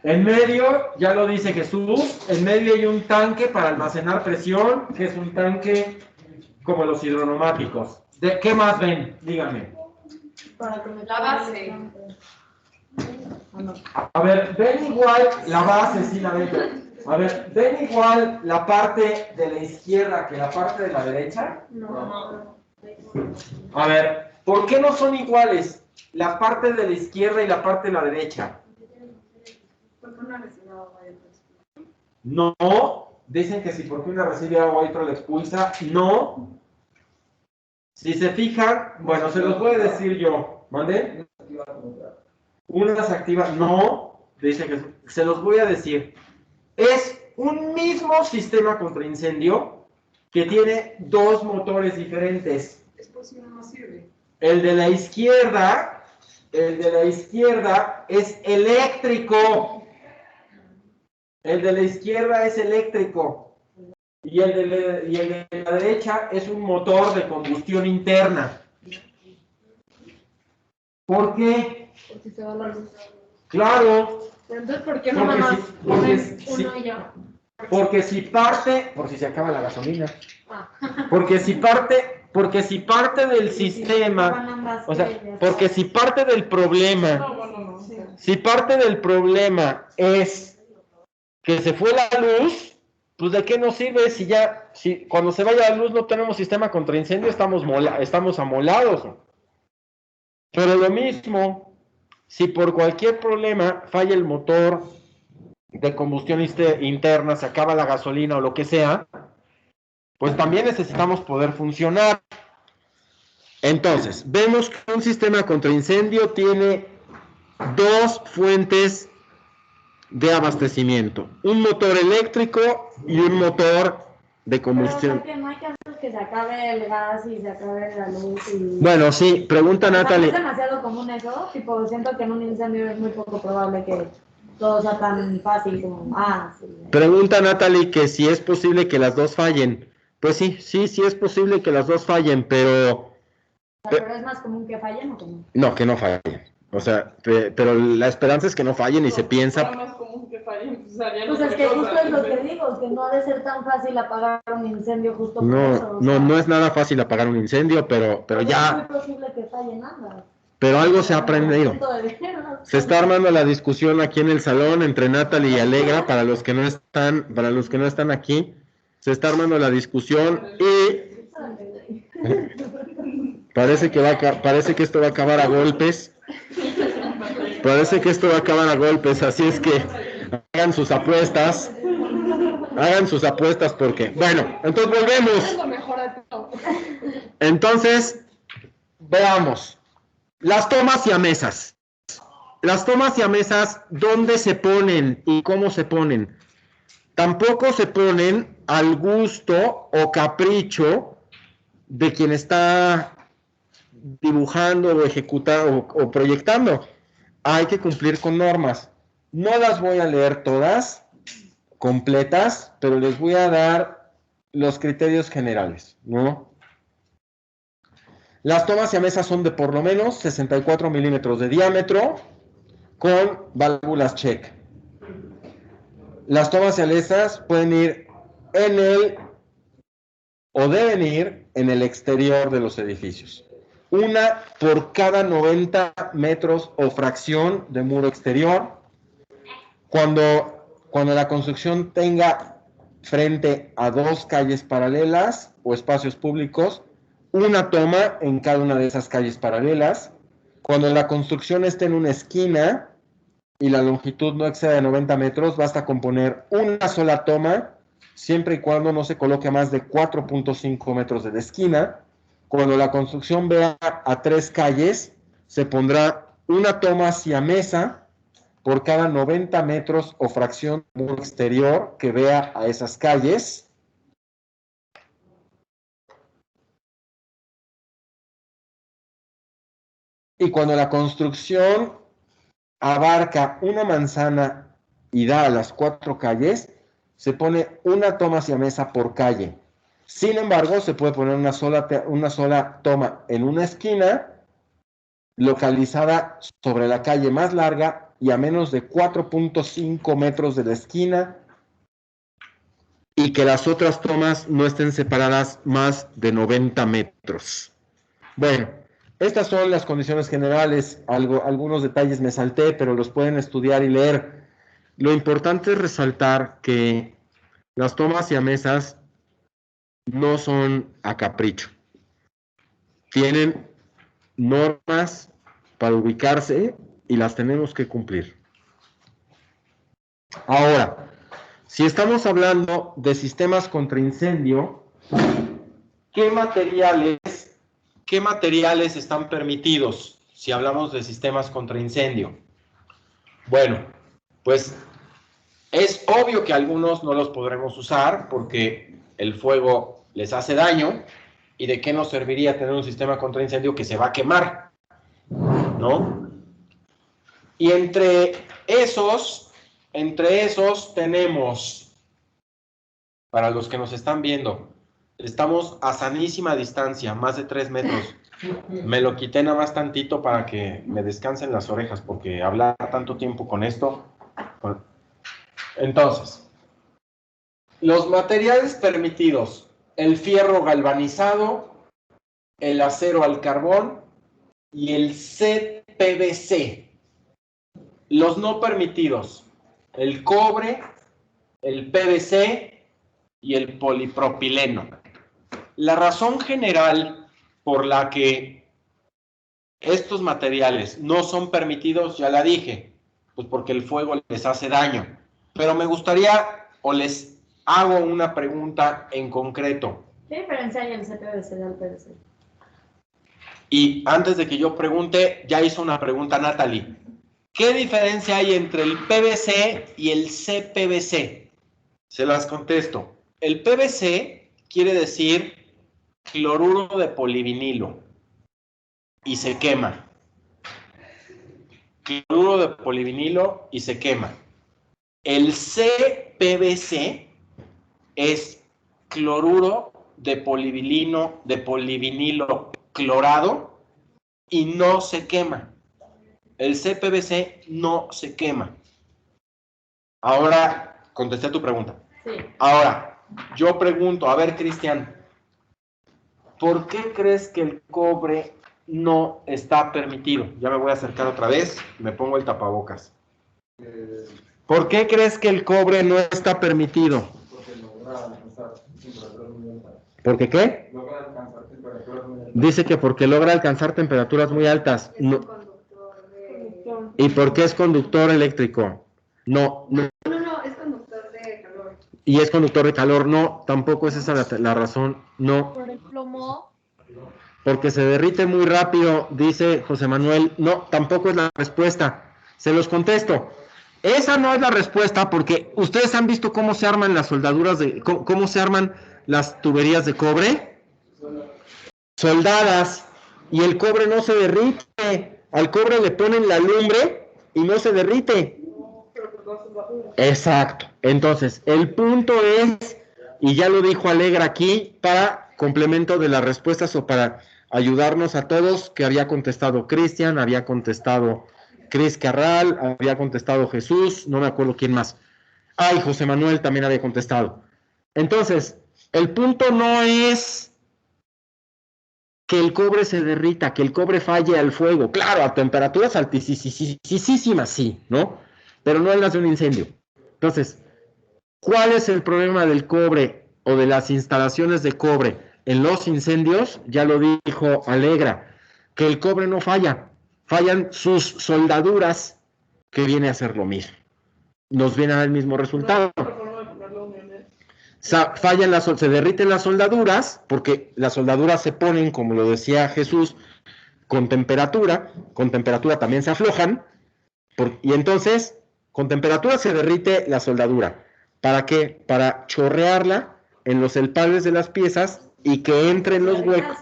En medio, ya lo dice Jesús, en medio hay un tanque para almacenar presión, que es un tanque como los hidroneumáticos. ¿De qué más ven? Díganme. La base. A ver, ven igual la base, sí la ven. A ver, ¿ven igual la parte de la izquierda que la parte de la derecha? No. A ver, ¿por qué no son iguales la parte de la izquierda y la parte de la derecha? Porque una recibe agua y otra expulsa. No, dicen que si porque una recibe agua y otra la expulsa, no. Si se fijan, bueno, se los voy a decir yo, ¿mande? Una se activa, no, dice que se los voy a decir. Es un mismo sistema contra incendio que tiene dos motores diferentes. Es posible, no sirve. El de la izquierda es eléctrico. El de la izquierda es eléctrico. Y el de la derecha es un motor de combustión interna. ¿Por qué? Porque se va la luz. Claro. Pero entonces, ¿por qué no nada más ponen uno y ya? Porque si parte, por si se acaba la gasolina. Ah. Porque si parte del sistema, o sea, porque si parte del problema, No. si parte del problema es que se fue la luz, pues de qué nos sirve si cuando se vaya la luz no tenemos sistema contra incendio, estamos amolados. Pero lo mismo, si por cualquier problema falla el motor de combustión interna, se acaba la gasolina o lo que sea, pues también necesitamos poder funcionar. Entonces, vemos que un sistema contra incendio tiene dos fuentes de abastecimiento, un motor eléctrico y un motor de combustión. Pero no hay casos que se acabe el gas y se acabe la luz y... Bueno, sí, pregunta Natalie. ¿Es demasiado común eso? Tipo, siento que en un incendio es muy poco probable que todo sea tan fácil como... sí. Pregunta Natalie que si es posible que las dos fallen. Pues sí es posible que las dos fallen, pero Pero es más común que fallen o que no. no, que no fallen. O sea, pero la esperanza es que no fallen y se Fuera piensa, más común que fallen, pues harían Pues otra es que cosa. justo es lo que digo, que no ha de ser tan fácil apagar un incendio justo por no, eso. no es nada fácil apagar un incendio, pero Es ya, muy posible que fallen ambas. pero algo se ha aprendido. Punto de vista. Se está armando la discusión aquí en el salón entre Natalie y Alegra, para los que no están aquí, se está armando la discusión y parece que esto va a acabar a golpes. Parece que esto va a acabar a golpes, así es que hagan sus apuestas porque, bueno, entonces Es volvemos. lo mejor de todo. Entonces, veamos. Las tomas siamesas. Las tomas siamesas, ¿dónde se ponen y cómo se ponen? Tampoco se ponen al gusto o capricho de quien está dibujando o ejecutando o proyectando. Hay que cumplir con normas. No las voy a leer todas completas, pero les voy a dar los criterios generales, ¿no? Las tomas siamesas son de por lo menos 64 milímetros de diámetro con válvulas check. Las tomas siamesas pueden ir o deben ir en el exterior de los edificios. Una por cada 90 metros o fracción de muro exterior. Cuando la construcción tenga frente a 2 calles paralelas o espacios públicos, una toma en cada una de esas calles paralelas. Cuando la construcción esté en una esquina y la longitud no exceda de 90 metros, basta con poner una sola toma, siempre y cuando no se coloque a más de 4.5 metros de la esquina. Cuando la construcción vea a 3 calles, se pondrá una toma siamesa por cada 90 metros o fracción de muro exterior que vea a esas calles. Y cuando la construcción abarca una manzana y da a las 4 calles, se pone una toma siamesa por calle. Sin embargo, se puede poner una sola toma en una esquina, localizada sobre la calle más larga y a menos de 4.5 metros de la esquina, y que las otras tomas no estén separadas más de 90 metros. Bueno, estas son las condiciones generales. Algunos detalles me salté, pero los pueden estudiar y leer. Lo importante es resaltar que las tomas siamesas no son a capricho. Tienen normas para ubicarse y las tenemos que cumplir. Ahora, si estamos hablando de sistemas contra incendio, ¿qué materiales están permitidos si hablamos de sistemas contra incendio? Bueno, pues es obvio que algunos no los podremos usar porque el fuego les hace daño, y de qué nos serviría tener un sistema contra incendio que se va a quemar, ¿no? Y entre esos tenemos, para los que nos están viendo, estamos a sanísima distancia, más de 3 metros. Me lo quité nada más tantito para que me descansen las orejas, porque hablar tanto tiempo con esto. Entonces, los materiales permitidos: el fierro galvanizado, el acero al carbón y el CPVC. Los no permitidos: el cobre, el PVC y el polipropileno. La razón general por la que estos materiales no son permitidos, ya la dije, pues porque el fuego les hace daño. Pero me gustaría, o les hago una pregunta en concreto. ¿Qué diferencia hay el CPVC del PVC? Y antes de que yo pregunte, ya hizo una pregunta Natalie. ¿Qué diferencia hay entre el PVC y el CPVC? Se las contesto. El PVC quiere decir cloruro de polivinilo y se quema. Cloruro de polivinilo y se quema. El CPVC es cloruro de polivinilo clorado y no se quema. El CPVC no se quema. Ahora, contesté tu pregunta. Sí. Ahora, yo pregunto, a ver, Cristian, ¿por qué crees que el cobre no está permitido? Ya me voy a acercar otra vez, me pongo el tapabocas. ¿Por qué crees que el cobre no está permitido? ¿Porque qué? Dice que porque logra alcanzar temperaturas muy altas. No. ¿Y por qué es conductor eléctrico? No, no. No, es conductor de calor. Y es conductor de calor, no, tampoco es esa la razón, no. Por el plomo. Porque se derrite muy rápido, dice José Manuel, no, tampoco es la respuesta. Se los contesto. Esa no es la respuesta porque ustedes han visto cómo se arman las soldaduras, cómo se arman las tuberías de cobre. Soldadas, y el cobre no se derrite. Al cobre le ponen la lumbre y no se derrite. Exacto. Entonces, el punto es, y ya lo dijo Alegra aquí, para complemento de las respuestas o para ayudarnos a todos, que había contestado Cristian, había contestado Cris Carral, había contestado Jesús, no me acuerdo quién más. Ay, José Manuel también había contestado. Entonces, el punto no es que el cobre se derrita, que el cobre falle al fuego. Claro, a temperaturas altísimas, sí, ¿no? Pero no en las de un incendio. Entonces, ¿cuál es el problema del cobre o de las instalaciones de cobre en los incendios? Ya lo dijo Alegra, que el cobre no falla, fallan sus soldaduras, que viene a ser lo mismo. Nos viene a dar el mismo resultado. Fallan se derriten las soldaduras, porque las soldaduras se ponen, como lo decía Jesús, con temperatura también se aflojan, y entonces, con temperatura se derrite la soldadura. ¿Para qué? Para chorrearla en los elpales de las piezas y que entre en los huecos.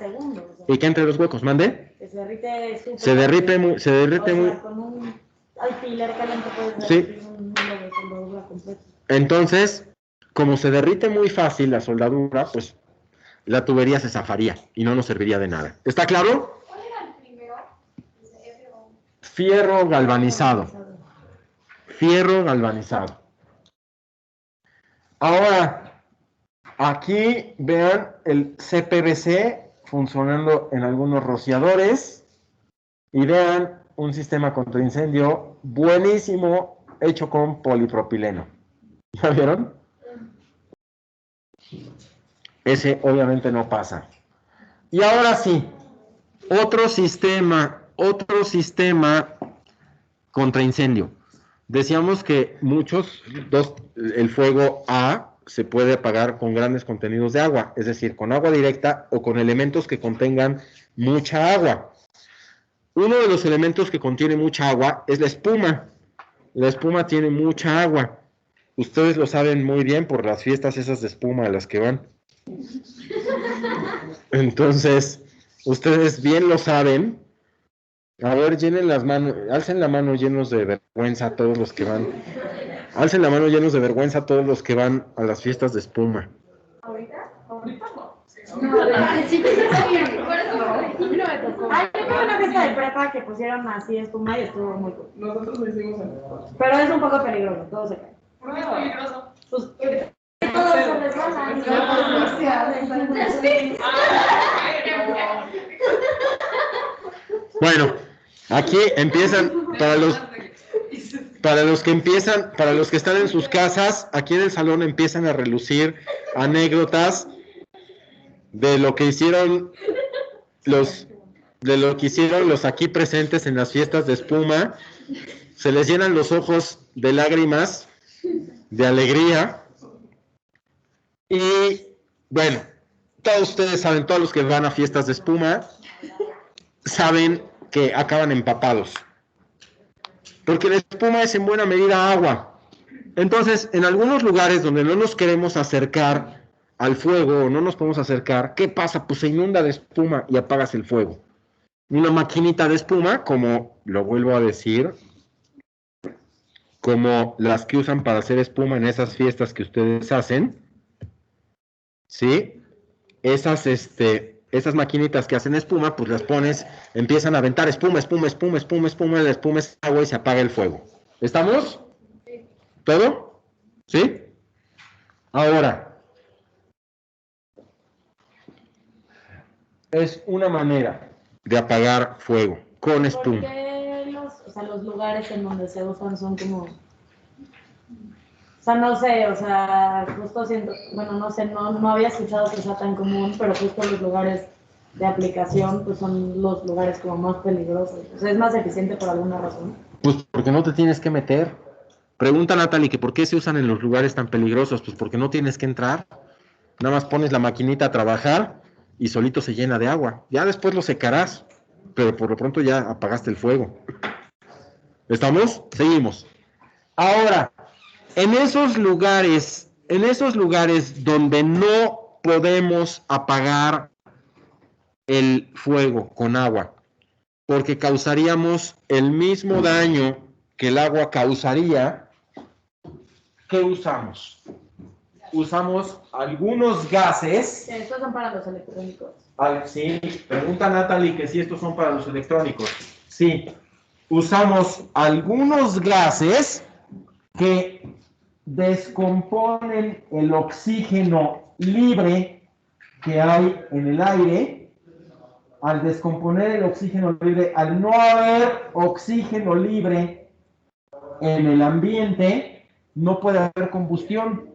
Y que entre en los huecos, ¿mande? Que se derrite súper. Se derrite muy. Con un alfiler caliente puedes derretir un hilo de soldadura completo. Entonces, como se derrite muy fácil la soldadura, pues la tubería se zafaría y no nos serviría de nada. ¿Está claro? ¿Cuál era el primero? Fierro galvanizado. Fierro galvanizado. Ahora, aquí vean el CPVC funcionando en algunos rociadores y vean un sistema contra incendio buenísimo hecho con polipropileno. ¿Ya vieron? Ese obviamente no pasa. Y ahora sí, otro sistema contra incendio. Decíamos que el fuego A se puede apagar con grandes contenidos de agua, es decir, con agua directa o con elementos que contengan mucha agua. Uno de los elementos que contiene mucha agua es la espuma. La espuma tiene mucha agua. Ustedes lo saben muy bien por las fiestas esas de espuma a las que van. Entonces, ustedes bien lo saben. A ver, llenen las manos, alcen la mano llenos de vergüenza todos los que van. Alcen la mano llenos de vergüenza todos los que van a las fiestas de espuma. ¿Ahorita? Ahorita no. Sí, no me tocó. Ay, yo fui a una fiesta de prepa que pusieron así espuma y estuvo muy cool. Nosotros lo hicimos en Pero es un poco peligroso, todo se cae. ¿Por qué es peligroso? Pues, todo se resbala. Bueno, aquí empiezan para los que están en sus casas, aquí en el salón empiezan a relucir anécdotas de lo que hicieron los aquí presentes en las fiestas de espuma. Se les llenan los ojos de lágrimas, de alegría. Y bueno, todos ustedes saben, todos los que van a fiestas de espuma, saben que acaban empapados. Porque la espuma es en buena medida agua. Entonces, en algunos lugares donde no nos queremos acercar al fuego o no nos podemos acercar, ¿qué pasa? Pues se inunda de espuma y apagas el fuego. Una maquinita de espuma, como lo vuelvo a decir, como las que usan para hacer espuma en esas fiestas que ustedes hacen, ¿sí? esas maquinitas que hacen espuma, pues las pones, empiezan a aventar espuma, espuma, espuma, espuma, espuma, la espuma es agua y se apaga el fuego. ¿Estamos? ¿Todo? ¿Sí? Ahora, es una manera de apagar fuego con espuma. ¿Por qué los lugares en donde se usan son como... O sea, no sé, o sea, justo siento, bueno, no sé, no había escuchado que sea tan común, pero justo los lugares de aplicación, pues son los lugares como más peligrosos. O sea, es más eficiente por alguna razón. Pues porque no te tienes que meter. Pregunta a Natalie que por qué se usan en los lugares tan peligrosos. Pues porque no tienes que entrar. Nada más pones la maquinita a trabajar y solito se llena de agua. Ya después lo secarás, pero por lo pronto ya apagaste el fuego. ¿Estamos? Seguimos. Ahora, en esos lugares donde no podemos apagar el fuego con agua, porque causaríamos el mismo daño que el agua causaría, ¿qué usamos? Usamos algunos gases. Estos son para los electrónicos. Sí, pregunta Natalie que si estos son para los electrónicos. Sí, usamos algunos gases que descomponen el oxígeno libre que hay en el aire. Al descomponer el oxígeno libre, al no haber oxígeno libre en el ambiente, no puede haber combustión.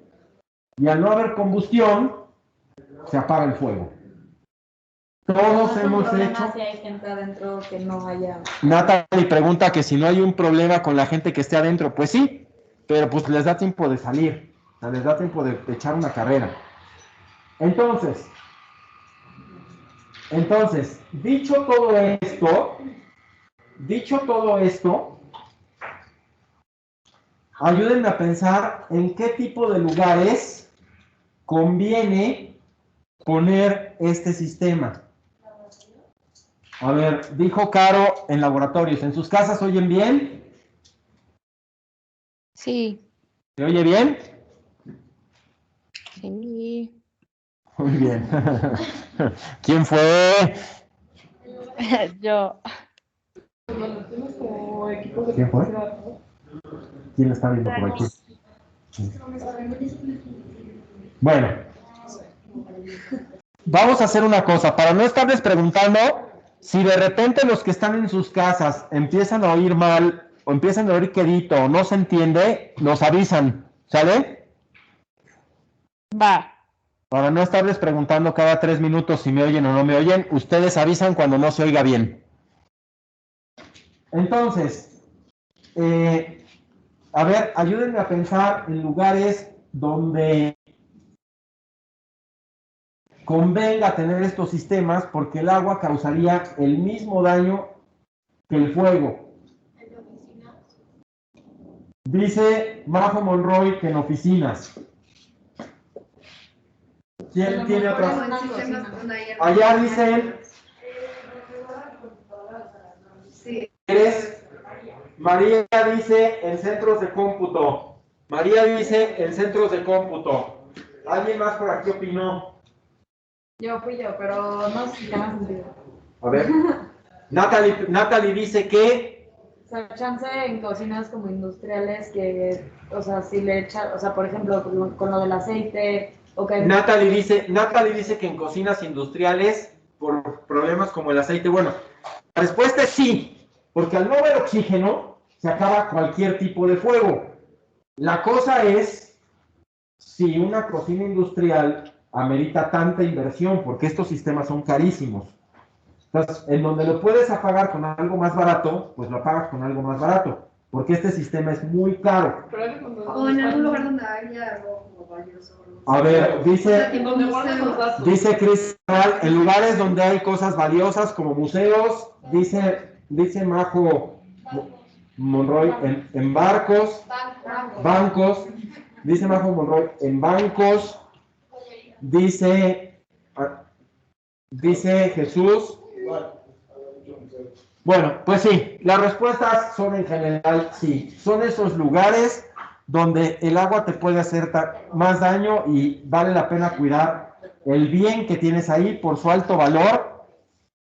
Y al no haber combustión, se apaga el fuego. Todos hemos hecho... Si hay gente adentro que no haya... Natalie pregunta que si no hay un problema con la gente que esté adentro. Pues sí, pero pues les da tiempo de salir. O sea, les da tiempo de echar una carrera. Entonces, dicho todo esto, ayúdenme a pensar en qué tipo de lugares conviene poner este sistema. A ver, dijo Caro en laboratorios. ¿En sus casas oyen bien? Sí. ¿Se oye bien? Sí. Muy bien. ¿Quién fue? Yo. Bueno, tienes como equipos de ¿Quién fue? publicidad, ¿no? ¿Quién está viendo por aquí? Bueno, vamos a hacer una cosa. Para no estarles preguntando, si de repente los que están en sus casas empiezan a oír mal, o empiezan a oír quedito, o no se entiende, nos avisan. ¿Sale? Va. Para no estarles preguntando cada 3 minutos si me oyen o no me oyen, ustedes avisan cuando no se oiga bien. Entonces, a ver, ayúdenme a pensar en lugares donde convenga tener estos sistemas, porque el agua causaría el mismo daño que el fuego. Dice Majo Monroy que en oficinas. ¿Quién tiene otra? Allá dicen. María dice en centros de cómputo. María dice en centros de cómputo. ¿Alguien más por aquí opinó? Fui yo, pero no sé si te más sentido. A ver. Natalie dice que... O sea, chance en cocinas como industriales que, o sea, si le echan, o sea, por ejemplo, con lo del aceite, o que... Natalie dice que en cocinas industriales, por problemas como el aceite, bueno, la respuesta es sí, porque al no haber oxígeno, se acaba cualquier tipo de fuego. La cosa es si una cocina industrial amerita tanta inversión, porque estos sistemas son carísimos. Entonces, en donde lo puedes apagar con algo más barato, pues lo apagas con algo más barato, porque este sistema es muy caro. O en algún lugar donde haya algo como valioso. A ver, dice Cris, en lugares donde hay cosas valiosas como museos, dice Majo Monroy, en bancos, dice Majo Monroy, en bancos, dice Jesús. Bueno, pues sí, las respuestas son en general sí, son esos lugares donde el agua te puede hacer más daño y vale la pena cuidar el bien que tienes ahí por su alto valor,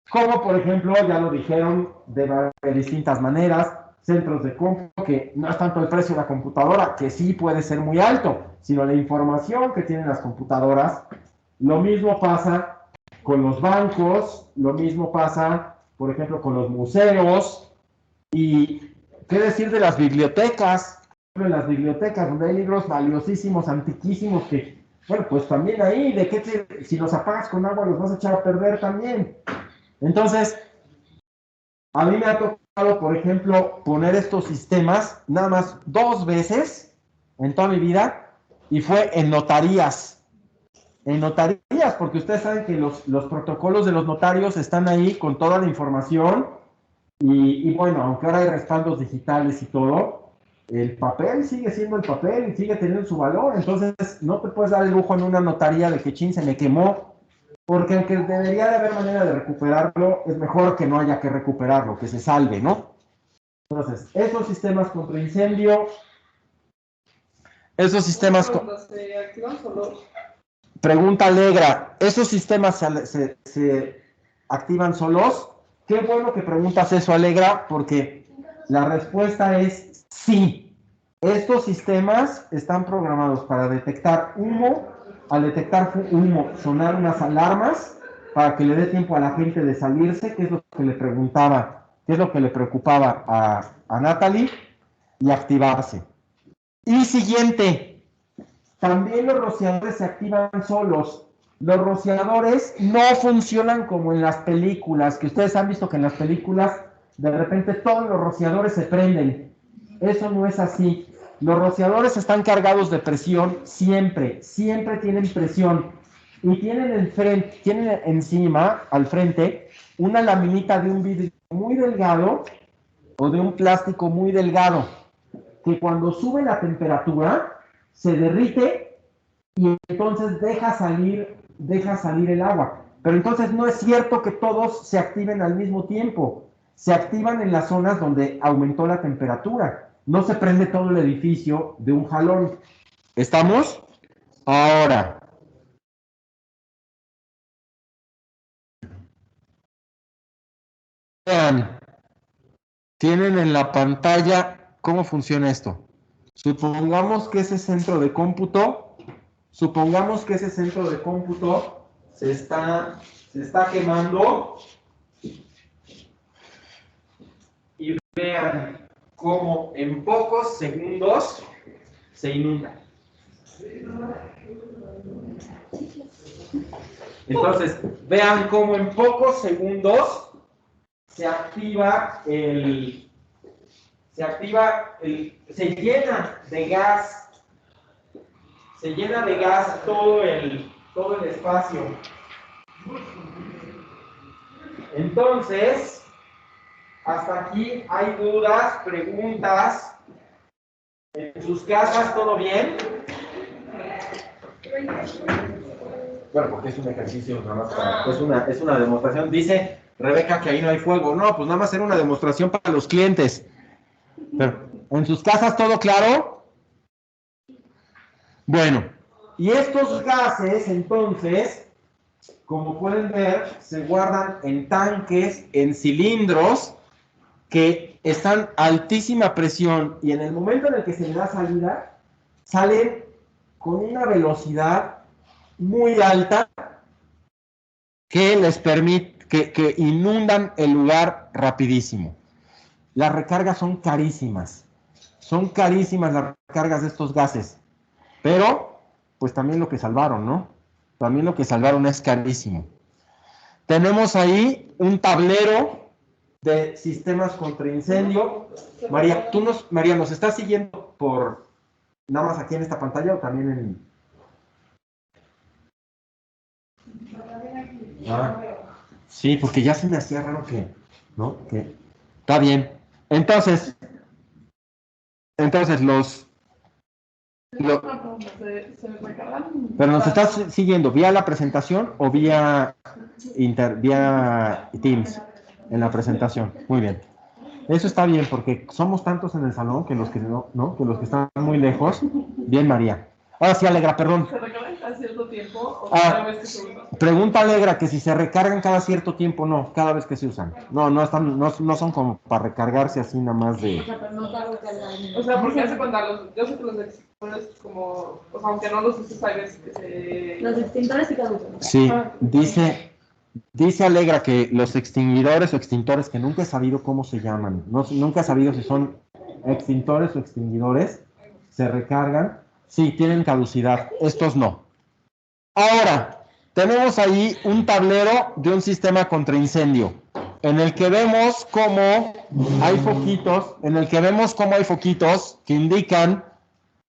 como por ejemplo, ya lo dijeron de distintas maneras, centros de cómputo, que no es tanto el precio de la computadora, que sí puede ser muy alto, sino la información que tienen las computadoras. Lo mismo pasa con los bancos, lo mismo pasa, por ejemplo, con los museos, y qué decir de las bibliotecas. En las bibliotecas donde hay libros valiosísimos, antiquísimos, que, bueno, pues también ahí, si los apagas con agua los vas a echar a perder también. Entonces, a mí me ha tocado, por ejemplo, poner estos sistemas nada más 2 veces en toda mi vida, y fue en notarías. En notarías, porque ustedes saben que los protocolos de los notarios están ahí con toda la información, y bueno, aunque ahora hay respaldos digitales y todo, el papel sigue siendo el papel y sigue teniendo su valor. Entonces no te puedes dar el lujo en una notaría de que chin se me quemó, porque aunque debería de haber manera de recuperarlo, es mejor que no haya que recuperarlo, que se salve, ¿no? Entonces, esos sistemas contra incendio, esos sistemas... ¿Se activan solos? Pregunta Alegra, ¿esos sistemas se activan solos? Qué bueno que preguntas eso, Alegra, porque la respuesta es sí. Estos sistemas están programados para detectar humo. Al detectar humo, sonar unas alarmas para que le dé tiempo a la gente de salirse, que es lo que le preguntaba, qué es lo que le preocupaba a Natalie, y activarse. Y siguiente, también los rociadores se activan solos. Los rociadores no funcionan como en las películas, que ustedes han visto que en las películas de repente todos los rociadores se prenden. Eso no es así. Los rociadores están cargados de presión siempre, siempre tienen presión. Y tienen encima, al frente, una laminita de un vidrio muy delgado o de un plástico muy delgado, que cuando sube la temperatura se derrite y entonces deja salir el agua. Pero entonces no es cierto que todos se activen al mismo tiempo. Se activan en las zonas donde aumentó la temperatura. No se prende todo el edificio de un jalón. ¿Estamos? Ahora. Vean. Tienen en la pantalla cómo funciona esto. Supongamos que ese centro de cómputo se está quemando, y vean cómo en pocos segundos se inunda. Entonces, vean cómo en pocos segundos se llena de gas. Se llena de gas todo el espacio. Entonces, hasta aquí hay dudas, preguntas. ¿En sus casas todo bien? Bueno, porque es un ejercicio nada más es una demostración. Dice Rebeca que ahí no hay fuego. No, pues nada más era una demostración para los clientes. Pero, ¿en sus casas todo claro? Bueno, y estos gases, entonces, como pueden ver, se guardan en tanques, en cilindros, que están a altísima presión, y en el momento en el que se le da salida, salen con una velocidad muy alta que les permite, que inundan el lugar rapidísimo. Las recargas son carísimas las recargas de estos gases, pero pues también lo que salvaron, ¿no? También lo que salvaron es carísimo. Tenemos ahí un tablero de sistemas contra incendio. María, ¿nos estás siguiendo por nada más aquí en esta pantalla o también en...? Sí, porque ya se me hacía raro que, ¿no? Que está bien. Entonces pero nos estás siguiendo vía la presentación o vía Teams en la presentación. Muy bien. Eso está bien porque somos tantos en el salón que los que no, que los que están muy lejos. Bien, María. Ahora sí, Alegra, perdón. cada cierto tiempo o cada vez que se usan? Pregunta Alegra que si se recargan cada cierto tiempo, no, cada vez que se usan. No son como para recargarse así nada más de... O sea, pero no cargo cargar. O sea, porque hace cuenta, yo sé que los extintores como, o sea, aunque no los uses, hay veces que se... Los extintores sí caducan. Sí, dice Alegra que los extinguidores o extintores, que nunca he sabido cómo se llaman, nunca he sabido si son extintores o extinguidores, se recargan, sí, tienen caducidad, estos no. Ahora, tenemos ahí un tablero de un sistema contra incendio, en el que vemos cómo hay foquitos, que indican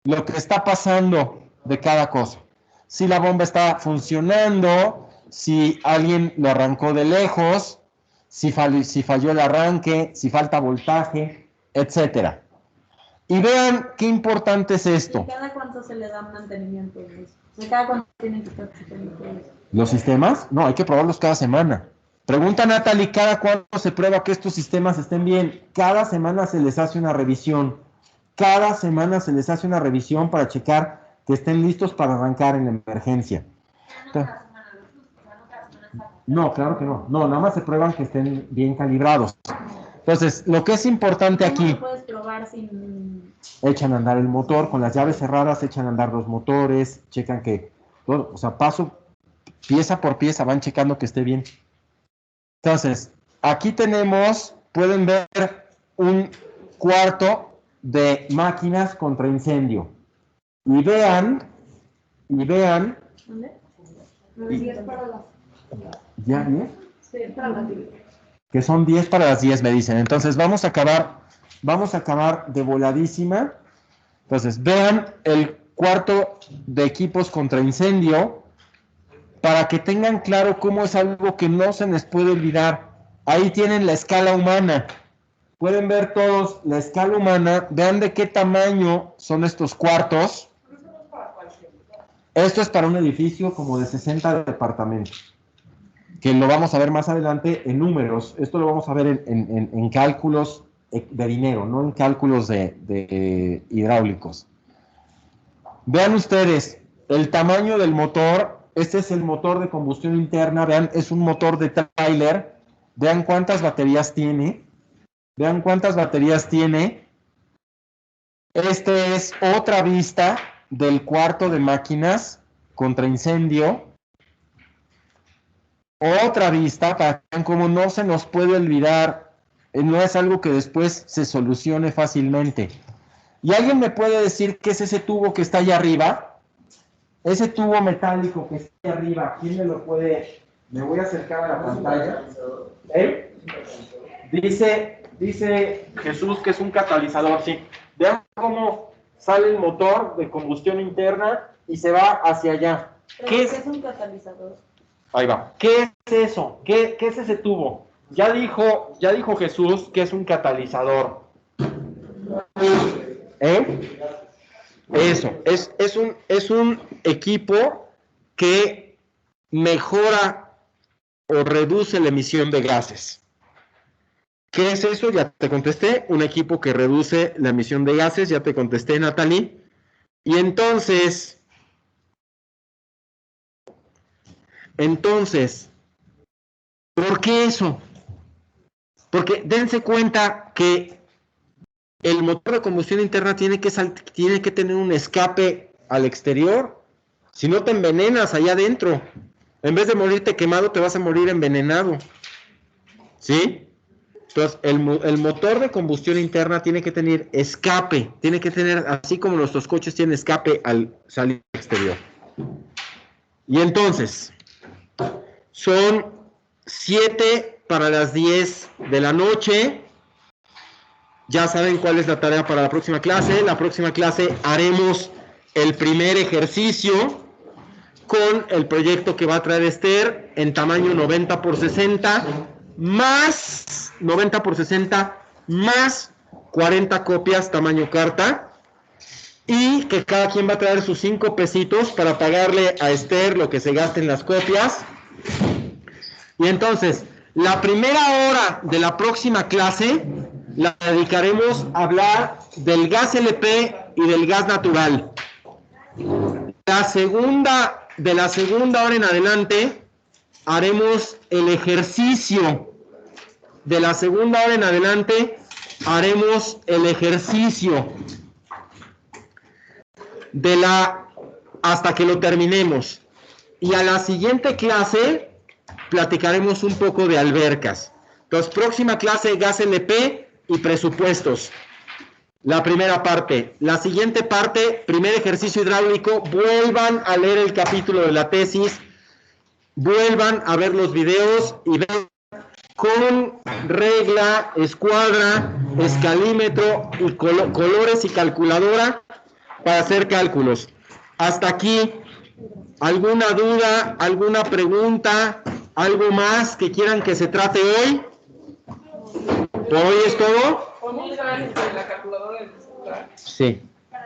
lo que está pasando de cada cosa. Si la bomba está funcionando, si alguien lo arrancó de lejos, si falló el arranque, si falta voltaje, etcétera. Y vean qué importante es esto. ¿Y cada cuánto se le da mantenimiento? O sea, ¿cada cuánto tienen que estar checando todo eso? ¿Los sistemas? No, hay que probarlos cada semana. Pregunta Natalie, ¿cada cuánto se prueba que estos sistemas estén bien? Cada semana se les hace una revisión. Cada semana se les hace una revisión para checar que estén listos para arrancar en la emergencia. No, claro que no. No, nada más se prueban que estén bien calibrados. Entonces, lo que es importante ¿Cómo aquí... lo puedes probar sin...? Echan a andar el motor, con las llaves cerradas echan a andar los motores, checan que todo, o sea, pieza por pieza, van checando que esté bien. Entonces, aquí pueden ver un cuarto de máquinas contra incendio. Y vean, ¿Dónde? 10 para las... ¿ya bien? Sí, para las 10. Que son 10 para las 10, me dicen. Entonces, vamos a acabar de voladísima. Entonces, vean el cuarto de equipos contra incendio para que tengan claro cómo es algo que no se les puede olvidar. Ahí tienen la escala humana. Pueden ver todos la escala humana. Vean de qué tamaño son estos cuartos. Esto es para un edificio como de 60 departamentos, que lo vamos a ver más adelante en números. Esto lo vamos a ver en cálculos de dinero, no en cálculos de hidráulicos. Vean ustedes el tamaño del motor. Este es el motor de combustión interna. Vean, es un motor de tráiler. Vean cuántas baterías tiene. Esta es otra vista del cuarto de máquinas contra incendio. Otra vista para que vean cómo no se nos puede olvidar. No es algo que después se solucione fácilmente. ¿Y alguien me puede decir qué es ese tubo que está allá arriba? Ese tubo metálico que está allá arriba, ¿quién me lo puede...? Me voy a acercar a la pantalla. Dice Jesús que es un catalizador, sí. Vean cómo sale el motor de combustión interna y se va hacia allá. ¿Qué es un catalizador? Ahí va. ¿Qué es eso? ¿Qué es ese tubo? Ya dijo Jesús que es un catalizador. Eso, es un equipo que mejora o reduce la emisión de gases. ¿Qué es eso? Ya te contesté. Un equipo que reduce la emisión de gases, ya te contesté, Natalie. Y entonces, ¿por qué eso? Porque dense cuenta que el motor de combustión interna tiene que tener un escape al exterior. Si no, te envenenas allá adentro. En vez de morirte quemado, te vas a morir envenenado. ¿Sí? Entonces, el motor de combustión interna tiene que tener escape. Tiene que tener, así como nuestros coches tienen escape al salir al exterior. Y entonces, son 7 para las 10 de la noche. Ya saben cuál es la tarea para la próxima clase. La próxima clase haremos el primer ejercicio con el proyecto que va a traer Esther en tamaño 90 por 60 más 90 por 60 más 40 copias tamaño carta, y que cada quien va a traer sus 5 pesitos para pagarle a Esther lo que se gaste en las copias. Y entonces, la primera hora de la próxima clase la dedicaremos a hablar del gas LP y del gas natural. La segunda de la segunda hora en adelante haremos el ejercicio. De la segunda hora en adelante haremos el ejercicio. Hasta que lo terminemos. Y a la siguiente clase platicaremos un poco de albercas. Entonces, próxima clase, gas LP y presupuestos. La primera parte. La siguiente parte, primer ejercicio hidráulico, vuelvan a leer el capítulo de la tesis, vuelvan a ver los videos y vean con regla, escuadra, escalímetro y colores y calculadora para hacer cálculos. Hasta aquí, ¿alguna duda, alguna pregunta, algo más que quieran que se trate hoy? ¿Por hoy es todo? ¿Podemos usar la calculadora del celular? Sí.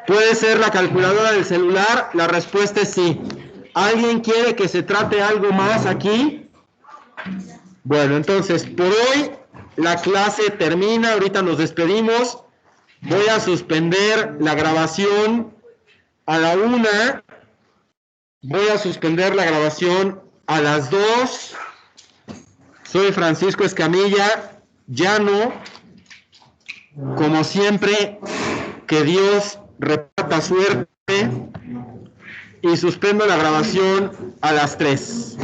¿Puede ser la calculadora del celular? La respuesta es sí. ¿Alguien quiere que se trate algo más aquí? Bueno, entonces, por hoy la clase termina. Ahorita nos despedimos. Voy a suspender la grabación a la 1. Voy a suspender la grabación a las 2. Soy Francisco Escamilla. Llano. Como siempre, que Dios reparta suerte y suspendo la grabación a las 3.